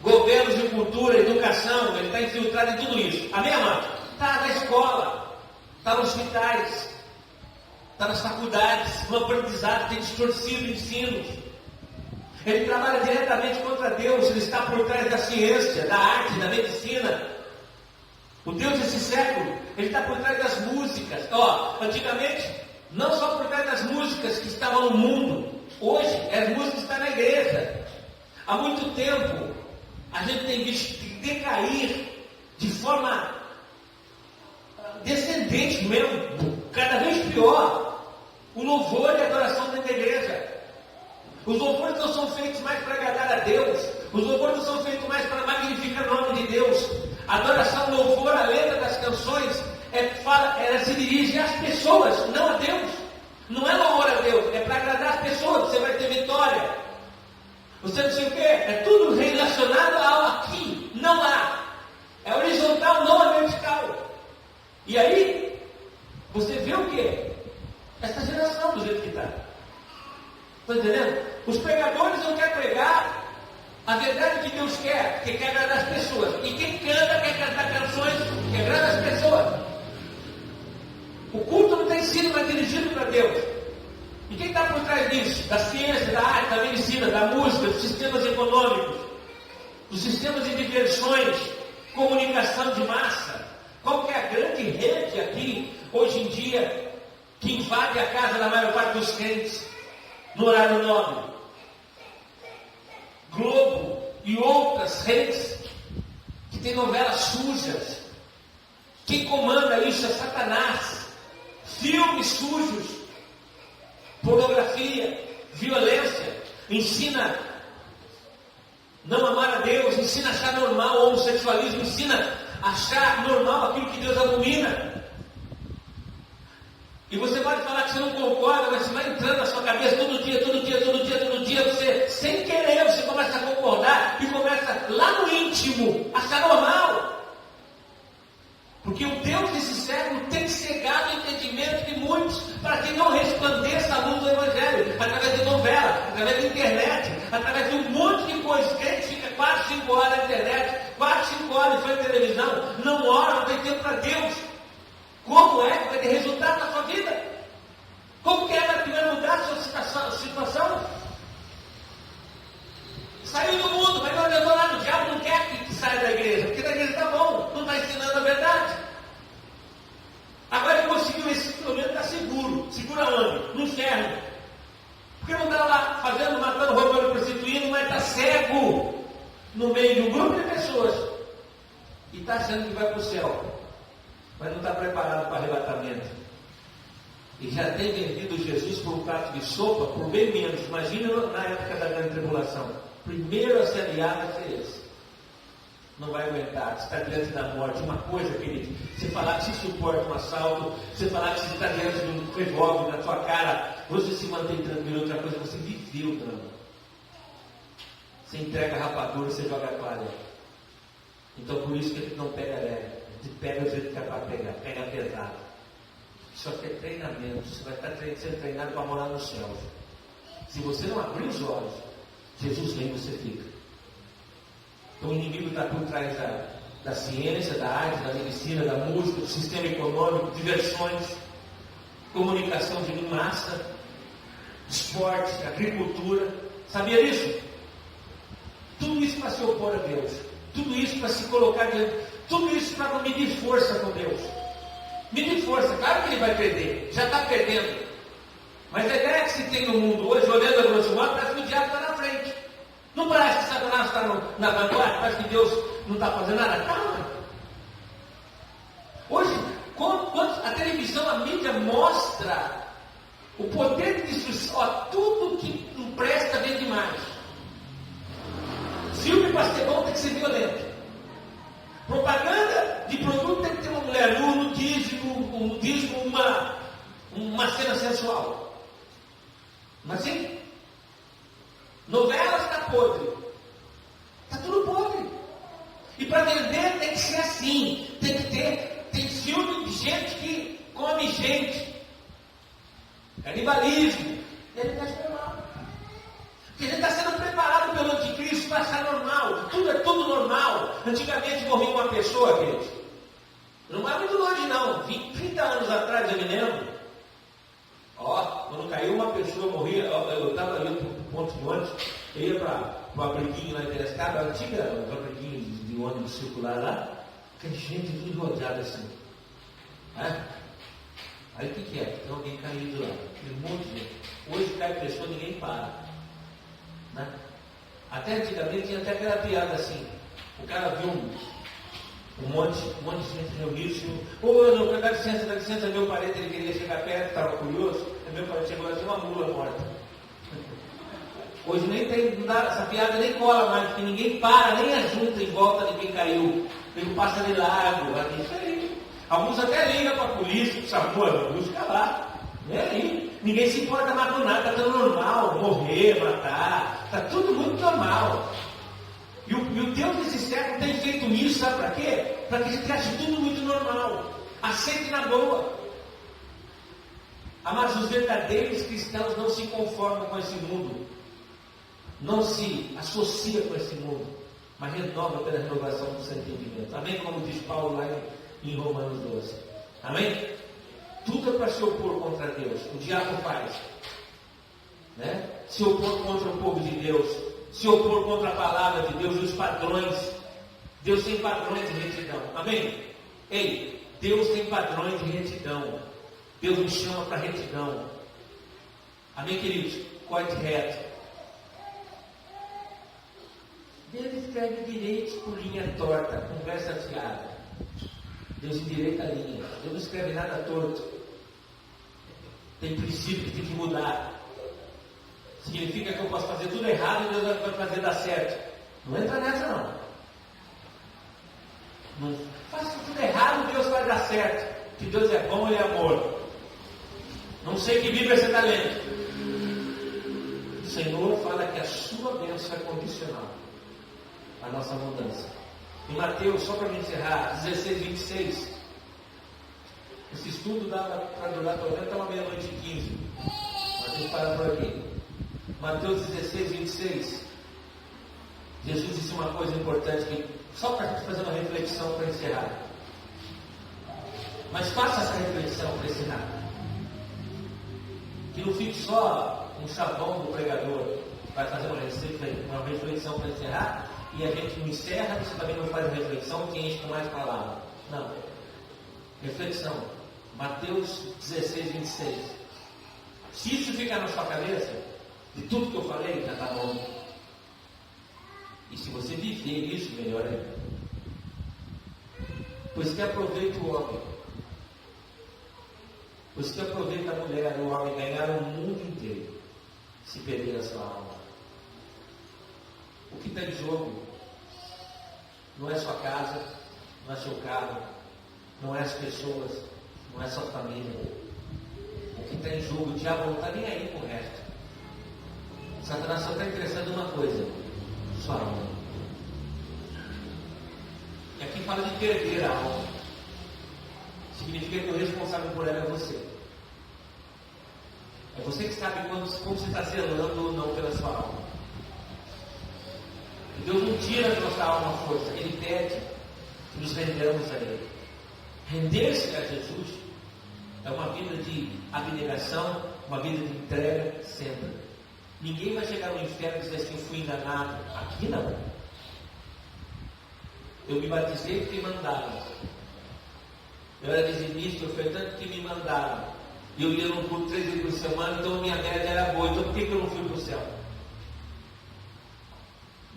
governos de cultura, educação, ele está infiltrado em tudo isso. Amém, amado? Está na escola, está nos hospitais, está nas faculdades, no aprendizado, tem distorcido ensinos. Ele trabalha diretamente contra Deus, ele está por trás da ciência, da arte, da medicina. O Deus desse século, ele está por trás das músicas. Antigamente, não só por trás das músicas que estavam no mundo, hoje as músicas estão na igreja. Há muito tempo, a gente tem visto decair de forma descendente mesmo, cada vez pior, o louvor e a adoração dentro da igreja. Os louvores não são feitos mais para agradar a Deus, os louvores não são feitos mais para magnificar o nome de Deus. A adoração, o louvor, a letra das canções, ela se dirige às pessoas, não a Deus. Não é louvor a Deus, é para agradar as pessoas, você vai ter vitória. Você não sei o quê, é tudo relacionado ao aqui, não lá. É horizontal, não é vertical. E aí, você vê o quê? Essa geração do jeito que está. Está entendendo? Os pregadores não querem pregar a verdade que Deus quer, que quer agradar as pessoas. E quem canta quer cantar canções que agradam as pessoas. O culto não tem sido mais dirigido para Deus. E quem está por trás disso? Da ciência, da arte, da medicina, da música, dos sistemas econômicos, dos sistemas de diversões, comunicação de massa. Qual que é a grande rede aqui, hoje em dia, que invade a casa da maior parte dos crentes, no horário nobre? Globo e outras redes que tem novelas sujas. Quem comanda isso é Satanás. Filmes sujos, pornografia, violência, ensina não amar a Deus, ensina a achar normal o homossexualismo, ensina a achar normal aquilo que Deus abomina. E você pode falar que você não concorda, mas você vai entrando na sua cabeça todo dia, você, sem querer, você começa a concordar último achar normal. Porque o Deus desse século tem cegado o entendimento de muitos para que não resplandeça a luz do Evangelho, através de novela, através de internet, através de um monte de coisas. O crente fica 4, 5 horas na internet, 4, 5 horas em frente à televisão, não ora, não tem tempo para Deus. Como é que vai ter resultado na sua vida? Como que é que vai mudar a sua situação? Saiu do mundo, mas não adiantou nada. O diabo não quer que saia da igreja, porque da igreja está bom, não está ensinando a verdade. Agora ele conseguiu esse instrumento, está seguro. Segura onde? No inferno. Porque não está lá fazendo, matando, roubando, prostituindo, mas está cego no meio de um grupo de pessoas e está achando que vai para o céu, mas não está preparado para arrebatamento. E já tem vendido Jesus por um prato de sopa por bem menos. Imagina na época da grande tribulação. Primeiro a ser aliado vai ser esse. Não vai aguentar, está diante da morte. Uma coisa, querido, você falar que se suporta um assalto, você falar que você está diante de um revólver na sua cara, você se mantém tranquilo. Outra coisa, você viveu o drama. Você entrega a rapadura, você joga a toalha. Então por isso que a gente não pega leve. A gente pega o jeito que é para pegar, pega pesado. Isso aqui é treinamento. Você vai estar sendo treinado para morar no céu. Se você não abrir os olhos, Jesus vem e você fica. Então o inimigo está por trás da ciência, da arte, da medicina, da música, do sistema econômico, diversões, comunicação de massa, esporte, agricultura. Sabia disso? Tudo isso para se opor a Deus. Tudo isso para se colocar diante. Tudo isso para não medir força com Deus. Medir força, claro que ele vai perder. Já está perdendo. Mas a ideia que se tem no mundo hoje, olhando a grosso modo, parece que o diabo está na frente. Não parece que Satanás está na vanguarda? Parece que Deus não está fazendo nada? Calma. Hoje, a televisão, a mídia mostra o poder de destruição. Ó, tudo que não presta vem demais. Filme para ser bom tem que ser violento. Propaganda de produto tem que ter uma mulher nua, nudismo, uma cena sensual. Mas sim, novelas está podre. Está tudo podre. E para vender tem que ser assim. Tem filme de gente que come gente. Canibalismo. E ele está esperando. Porque ele está sendo preparado pelo anticristo para achar normal. Tudo é tudo normal. Antigamente morria uma pessoa, queridos. Não é muito longe não. 30 anos atrás eu me lembro. Quando caiu uma pessoa, morria. Eu estava ali para o ponto de ônibus. Eu ia para o abriguinho lá em Piracicaba. Antiga, o abriguinho de ônibus circular lá. Tem gente tudo rodeada assim. Aí o que é? Tem alguém caído lá. Tem um monte de gente. Hoje cai pessoa, ninguém para. Né? Até antigamente tinha até aquela piada assim. O cara viu um monte de gente reunido. Não, dá licença, meu parente, ele queria chegar perto, estava curioso. Meu parente chegou lá, tinha uma mula morta. Hoje nem tem, essa piada nem cola mais, porque ninguém para, nem ajunta em volta de quem caiu. Ele passa de largo, isso aí. Alguns até ligam para a polícia, SAMU, busca lá. Não é aí. Ninguém se importa mais com nada, está tudo normal, morrer, matar, está tudo muito normal. E o Deus desse século tem feito isso, sabe para quê? Para que a gente ache tudo muito normal. Aceite na boa. Mas os verdadeiros cristãos não se conformam com esse mundo. Não se associa com esse mundo. Mas renova pela renovação do seu entendimento. Amém? Como diz Paulo lá em Romanos 12. Amém? Tudo é para se opor contra Deus. O diabo faz. Né? Se opor contra o povo de Deus. Se opor contra a palavra de Deus e os padrões. Deus tem padrões de retidão. Amém? Ei, Deus tem padrões de retidão. Deus nos chama para retidão. Amém, queridos? Corte reto. Deus escreve direito por linha torta, conversa fiada. Deus endireita a linha. Deus não escreve nada torto. Tem princípio que tem que mudar. Significa que eu posso fazer tudo errado e Deus vai fazer dar certo. Não entra nessa não. Faça tudo errado, Deus vai dar certo. Que Deus é bom, Ele é amor. Não sei que Bíblia você está lendo. O Senhor fala que a sua bênção é condicional. A nossa mudança. Em Mateus, só para me encerrar, 16, 26. Esse estudo dá para durar pelo menos até uma meia-noite e 15. Mas vamos parar por aqui. Mateus 16, 26. Jesus disse uma coisa importante, que, só para a gente fazer uma reflexão para encerrar. Mas faça essa reflexão para encerrar. Que não fique só um chavão do pregador, vai fazer uma reflexão para encerrar, e a gente não encerra, você também não faz a reflexão, que enche com mais palavras. Não. Reflexão. Mateus 16, 26. Se isso ficar na sua cabeça, de tudo que eu falei, já está bom. E se você viver isso, melhor ainda. Pois que aproveita o homem. Pois que aproveita a mulher, o homem, ganhar o mundo inteiro, se perder a sua alma. O que está em jogo não é sua casa, não é seu carro, não é as pessoas, não é sua família. O que está em jogo, o diabo não está nem aí com o resto. Satanás só está interessado em uma coisa: sua alma. E aqui fala de perder a alma. Significa que o responsável por ela é você. É você que sabe como você está zelando ou não pela sua alma. E Deus não tira da nossa alma a força, Ele pede que nos rendamos a Ele. Render-se a Jesus é uma vida de abnegação, uma vida de entrega sempre. Ninguém vai chegar no inferno e dizer assim: eu fui enganado. Aqui não. Eu me batizei porque me mandaram. Eu era dizimista, ofertante que me mandaram. E eu ia no culto 3 vezes por semana, então a minha média era boa. Então por que eu não fui para o céu?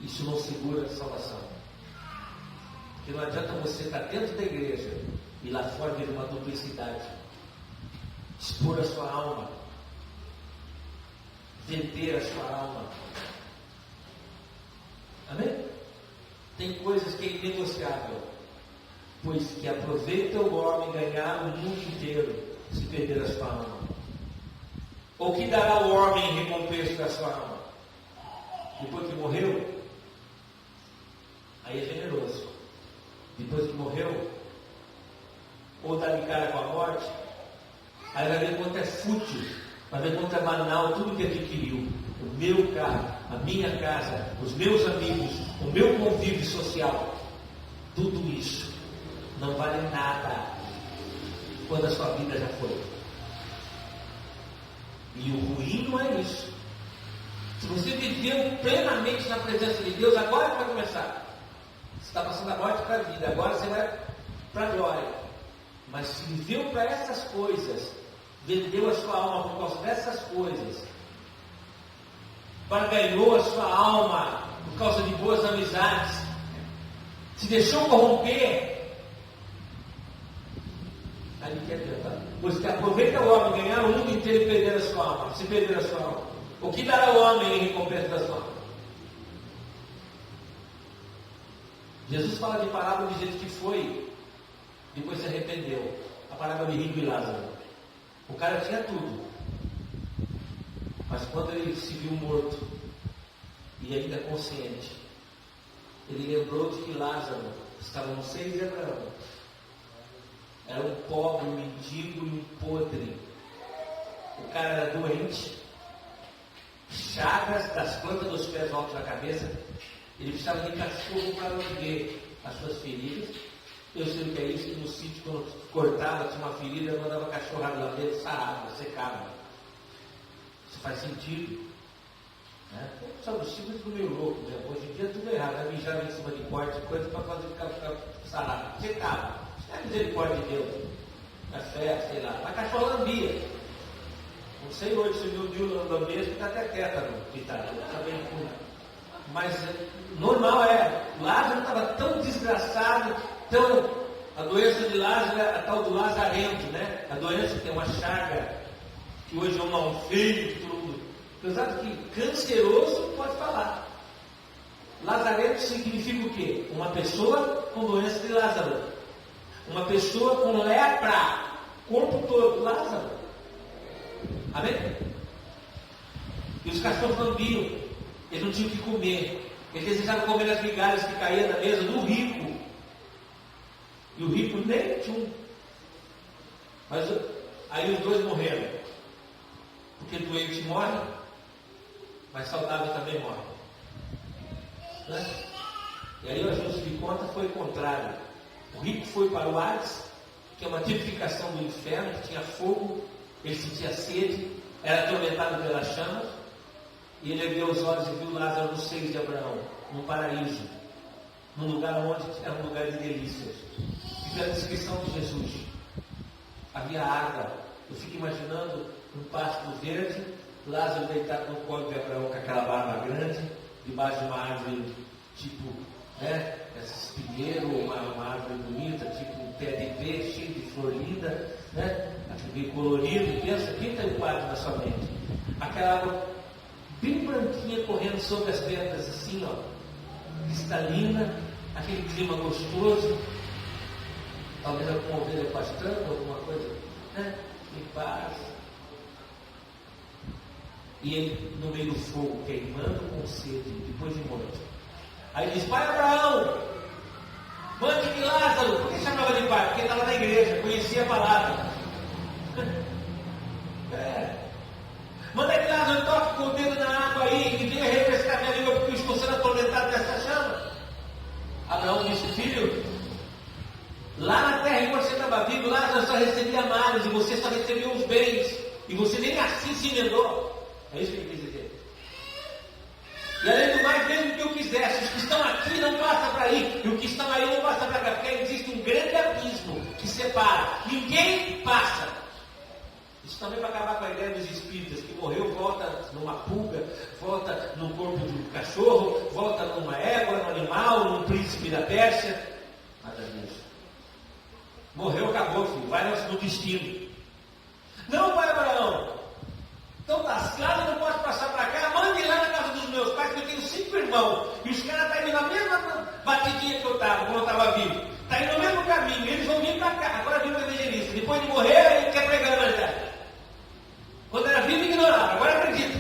Isso não segura a salvação. Porque não adianta você estar dentro da igreja e lá fora vir uma duplicidade. Expor a sua alma. Vender a sua alma. Amém? Tem coisas que é inegociável. Pois que aproveita o homem ganhar o mundo inteiro, se perder a sua alma. Ou que dará o homem em recompensa da sua alma? Depois que morreu, aí é generoso. Depois que morreu, ou dá de cara com a morte, aí vai ver quanto é fútil, vai ver quanto é banal tudo que adquiriu. O meu carro, a minha casa, os meus amigos, o meu convívio social, tudo isso não vale nada quando a sua vida já foi. E o ruim não é isso. Se você viveu plenamente na presença de Deus, agora que vai começar. Você está passando a morte para a vida, agora você vai para a glória. Mas se viveu para essas coisas, vendeu a sua alma por causa dessas coisas, barganhou a sua alma por causa de boas amizades, se deixou corromper, aí que adianta. Pois que aproveita o homem ganhar o mundo inteiro e perder a sua alma, se perder a sua alma. O que dará o homem em recompensa da sua alma? Jesus fala de parábola de gente que foi, depois se arrependeu. A parábola de rico e Lázaro. O cara tinha tudo, mas quando ele se viu morto e ainda consciente, ele lembrou de que Lázaro estava no seio de Abraão. Era um pobre, um mendigo e um podre. O cara era doente, chagas das plantas dos pés altos da cabeça. Ele precisava de cachorro para lamber as suas feridas. Eu sei o que é isso, que no sítio, quando cortava, tinha uma ferida, eu mandava cachorro lamber, sarava, secava. Isso faz sentido. Né? Só os tipos do meio louco, né? Hoje em dia é tudo errado, né? Mijava em cima de corte, coisa para fazer ficar sarado. Secava. Isso é a misericórdia de Deus. Na fé, sei lá. Mas cachorro lambia. Não sei hoje se meu Deus lambia, que está até tétano, coitado. Está bem puro. Mas normal é. Lázaro estava tão desgraçado, a doença de Lázaro é a tal do lazarento, né? A doença que tem uma chaga, que hoje é um mal feio, tudo. Apesar de que canceroso pode falar. Lazarento significa o quê? Uma pessoa com doença de Lázaro. Uma pessoa com lepra, corpo todo, Lázaro. Amém? E os cachorros lambiam, eles não tinham o que comer. Eles desejavam comer as migalhas que caíam da mesa do rico. E o rico nem tinha. Mas aí os dois morreram. Porque doente morre, mas saudável também morre. Né? E aí o ajuste de conta foi o contrário. O rico foi para o Hades, que é uma tipificação do inferno, que tinha fogo, ele sentia sede, era atormentado pelas chamas, e ele ergueu os olhos e viu Lázaro no seio de Abraão, no paraíso, num lugar onde era um lugar de delícias. E pela descrição de Jesus, havia água. Eu fico imaginando um pasto verde, Lázaro deitado no colo de Abraão com aquela barba grande, debaixo de uma árvore tipo, né, esse espinheiro, uma árvore bonita, tipo um pé de peixe, cheio de flor linda, né, aquele colorido. Pensa, pinta o quadro na sua mente. Aquela água bem branquinha correndo sobre as pedras, assim, ó, cristalina, aquele clima gostoso, talvez alguma ovelha pastando, alguma coisa, né, em paz. E ele no meio do fogo, queimando com sede, depois de morto. Aí ele diz: pai Abraão, mande-me Lázaro. Por que chamava de pai? Porque ele estava na igreja, conhecia a palavra. Manda-me Lázaro, toque com o dedo na água aí e venha refrescar minha língua, porque eu estou sendo atormentado dessa chama. Abraão disse: filho, lá na terra, enquanto você estava vivo, Lázaro só recebia males e você só recebeu os bens, e você nem assim se emendou. É isso que ele quis dizer. E além do mais, mesmo que eu quisesse, os que estão aqui não passam para aí, e os que estão aí não passam para cá, porque existe um grande abismo que separa. Ninguém passa. Isso também vai acabar com a ideia dos espíritas, que morreu, volta numa pulga, volta no corpo de um cachorro, volta numa égua, num animal, num príncipe da Pérsia. Nada disso. Morreu, acabou, filho. Vai no destino. Não, pai Abraão. Então lascado, eu não posso passar para cá. Mande lá na casa dos meus pais, que eu tenho 5 irmãos. E os caras estão indo na mesma batidinha que eu estava, quando eu estava vivo. Está indo no mesmo caminho. Eles vão vir para cá. Agora vive o evangelista. Depois de morrer, ele quer pregar a verdade. Quando era vivo, ignorava. Agora acredita.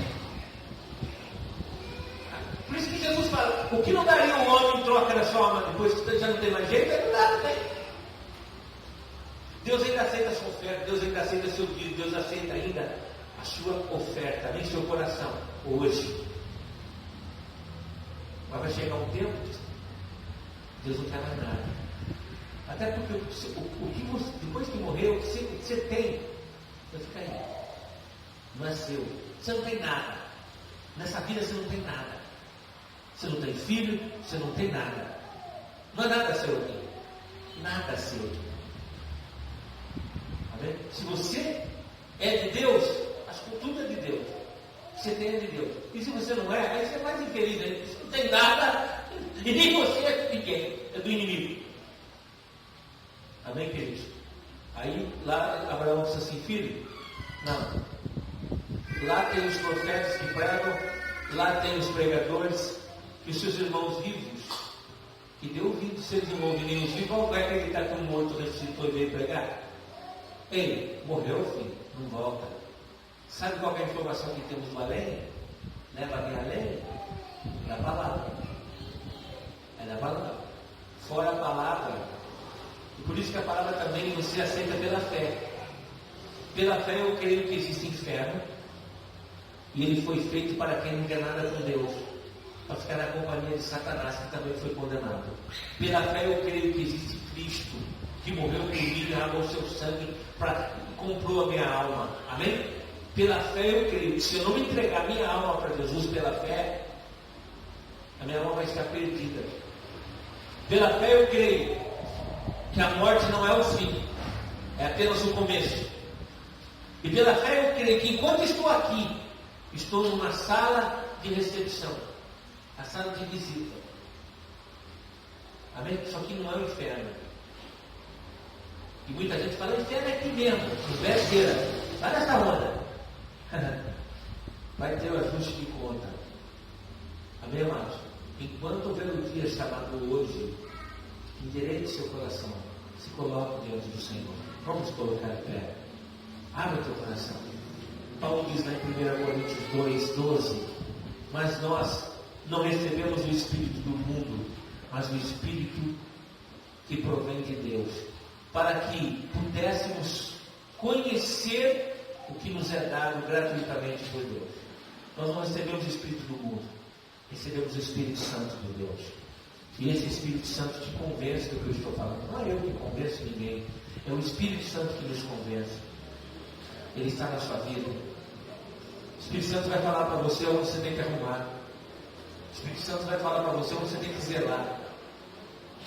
Por isso que Jesus fala: o que não daria um homem em troca da sua alma depois que já não tem mais jeito, ele não dá, não tem. Deus ainda aceita a sua oferta. Deus ainda aceita seu dízimo. Deus aceita ainda a sua oferta, nem seu coração, hoje. Mas vai chegar um tempo, Deus não quer mais nada. Até porque o que você, depois que morreu, o que você tem, vai ficar aí. Não é seu. Você não tem nada. Nessa vida você não tem nada. Você não tem filho, você não tem nada. Não é nada seu aqui. Nada seu aqui. Amém? Se você é de Deus, acho que tudo é de Deus. Você tem é de Deus. E se você não é, aí você é mais infeliz ainda. Você não tem nada, e nem você é de quem? É do inimigo. Amém, queridos? Aí lá Abraão disse assim: filho, não. Lá tem os profetas que pregam, lá tem os pregadores, e os seus irmãos vivos, que deu ouvido seus irmãos nem os vivos, vai acreditar que um morto ressuscitou e veio pregar? Ele morreu, filho, não volta. Sabe qual é a informação que temos no além? Leva a minha além? Da palavra. É da palavra. Fora a palavra. E por isso que a palavra também você aceita pela fé. Pela fé eu creio que existe inferno. E ele foi feito para quem não quer nada com Deus. Para ficar na companhia de Satanás, que também foi condenado. Pela fé eu creio que existe Cristo, que morreu por mim, derramou seu sangue, comprou a minha alma. Amém? Pela fé eu creio que se eu não entregar minha alma para Jesus pela fé, a minha alma vai estar perdida. Pela fé eu creio que a morte não é o fim, é apenas o começo. E pela fé eu creio que enquanto estou aqui, estou numa sala de recepção, a sala de visita. Amém? Isso aqui não é o inferno. E muita gente fala: o inferno é aqui mesmo, besteira. Vai nessa onda. Vai ter o ajuste de conta. Amém, amados? Enquanto houver o dia chamado hoje, endireite seu coração, se coloque diante do Senhor. Vamos colocar em pé. Abre o teu coração. Paulo diz lá em 1 Coríntios 2:12: mas nós não recebemos o Espírito do mundo, mas o Espírito que provém de Deus, para que pudéssemos conhecer o que nos é dado gratuitamente por Deus. Nós não recebemos o Espírito do mundo, recebemos o Espírito Santo de Deus. E esse Espírito Santo te convence do que eu estou falando. Não é eu que convenço ninguém, é o Espírito Santo que nos convence. Ele está na sua vida. O Espírito Santo vai falar para você onde você tem que arrumar. O Espírito Santo vai falar para você onde você tem que zelar.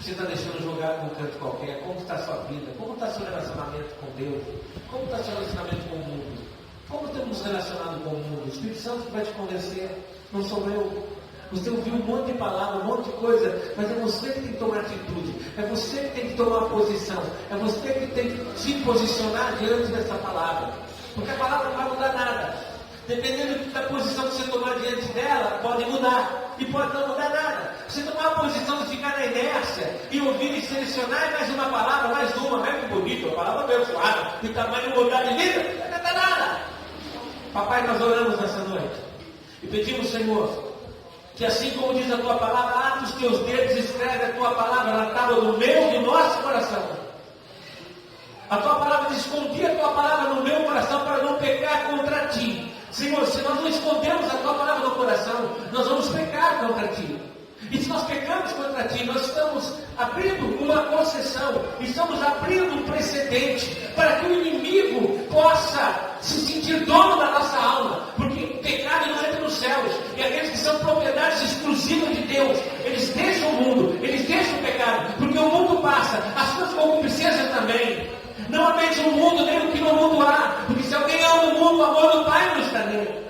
Você está deixando jogar num canto qualquer. Como está a sua vida? Como está seu relacionamento com Deus? Como está seu relacionamento com o mundo? Como temos nos relacionado com o mundo? O Espírito Santo vai te convencer. Não sou eu. Você ouviu um monte de palavras, um monte de coisa, mas é você que tem que tomar atitude. É você que tem que tomar posição. É você que tem que se posicionar diante dessa palavra. Porque a palavra não vai mudar nada. Dependendo da posição que você tomar diante dela, pode mudar. E pode não mudar nada. Você tomar a posição de ficar na inércia e ouvir e selecionar mais uma palavra, mais uma, mais que bonito, uma palavra abençoada, e tamanho mudar de vida, não vai dar nada. Papai, nós oramos nessa noite e pedimos, Senhor, que assim como diz a tua palavra, ata os teus dedos, escreve a tua palavra na tábua do meu e do nosso coração. A tua palavra diz, escondi a tua palavra no meu coração para não pecar contra ti. Senhor, se nós não escondemos a tua palavra no coração, nós vamos pecar contra ti. E se nós pecamos contra ti, nós estamos abrindo uma concessão, estamos abrindo um precedente para que o inimigo possa se sentir dono da nossa alma, porque o pecado não entra nos céus, e aqueles que são propriedades exclusivas de Deus, eles deixam o mundo, eles deixam o pecado, porque o mundo passa, as suas concupiscências também. Não amente o mundo, nem o que no mundo há, porque se alguém ama o mundo, o amor do Pai não está nele.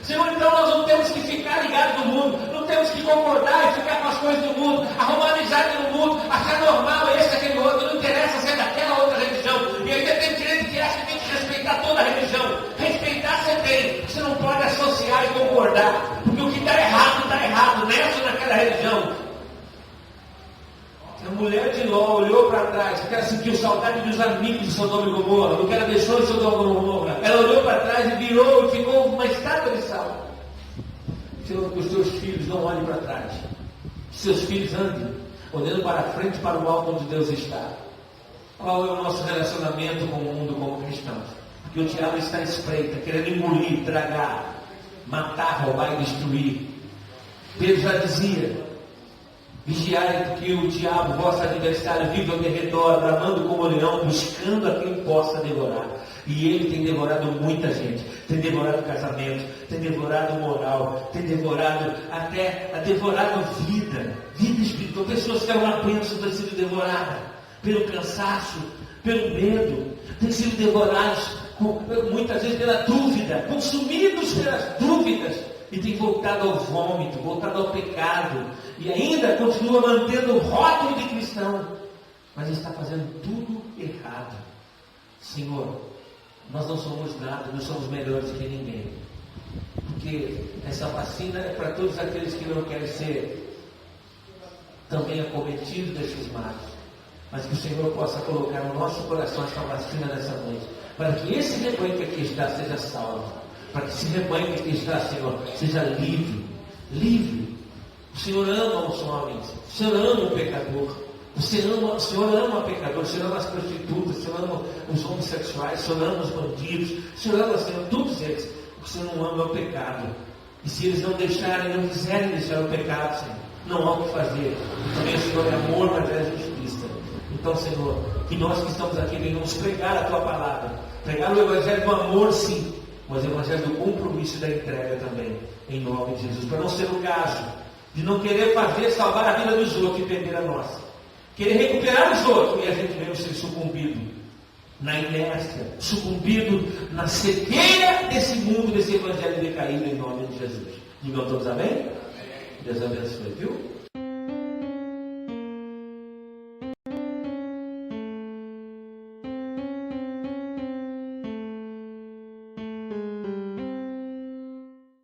Senhor, então nós não temos que ficar ligados no mundo, não temos que concordar e ficar com as coisas do mundo, arrumar amizade no mundo, achar normal esse, aquele outro, não interessa ser daquela outra religião. E ainda tem gente que acha que tem que respeitar toda a religião. Respeitar você tem, você não pode associar e concordar, porque o que está errado, nessa ou naquela religião. A mulher de Ló olhou para trás, porque ela sentiu saudade dos amigos de Sodoma e Gomorra, do que ela deixou de Sodoma e Gomorra. Ela olhou para trás e virou e ficou uma estátua de sal. Senhor, que os teus filhos não olhem para trás. Que seus filhos andem olhando para frente, para o alto onde Deus está. Qual é o nosso relacionamento com o mundo como cristãos? Porque o diabo está à espreita, querendo engolir, tragar, matar, roubar e destruir. Pedro já dizia: vigiai, porque o diabo, vosso adversário, vive ao derredor, bramando como leão, buscando a quem possa devorar. E ele tem devorado muita gente. Tem devorado casamento, tem devorado moral, tem devorado vida espiritual. Pessoas que eram bênção têm sido devoradas pelo cansaço, pelo medo, têm sido devorados muitas vezes pela dúvida, consumidos pelas dúvidas. E tem voltado ao vômito, voltado ao pecado, e ainda continua mantendo o rótulo de cristão, mas está fazendo tudo errado. Senhor, nós não somos nada, não somos melhores que ninguém, porque essa vacina é para todos aqueles que não querem ser também acometidos desses males, mas que o Senhor possa colocar no nosso coração essa vacina nessa noite, para que esse rebanho que aqui está seja salvo, para que esse rebanho que aqui está, Senhor, seja livre. O Senhor ama os homens, o Senhor ama o pecador, o Senhor ama o pecador, o Senhor ama as prostitutas, o Senhor ama os homossexuais, o Senhor ama os bandidos, o Senhor ama, Senhor, todos eles. O que o Senhor não ama é o pecado. E se eles não quiserem deixar o pecado, Senhor, não há o que fazer. E também o Senhor é amor, mas é justiça. Então, Senhor, que nós que estamos aqui venhamos pregar a Tua palavra, pregar o Evangelho do amor, sim, mas o Evangelho do compromisso e da entrega também, em nome de Jesus, para não ser o caso de não querer salvar a vida dos outros e perder a nossa, querer recuperar os outros e a gente mesmo ser sucumbido na inércia, sucumbido na cegueira desse mundo, desse Evangelho decaído, em nome de Jesus. Digam todos amém? Deus abençoe, viu?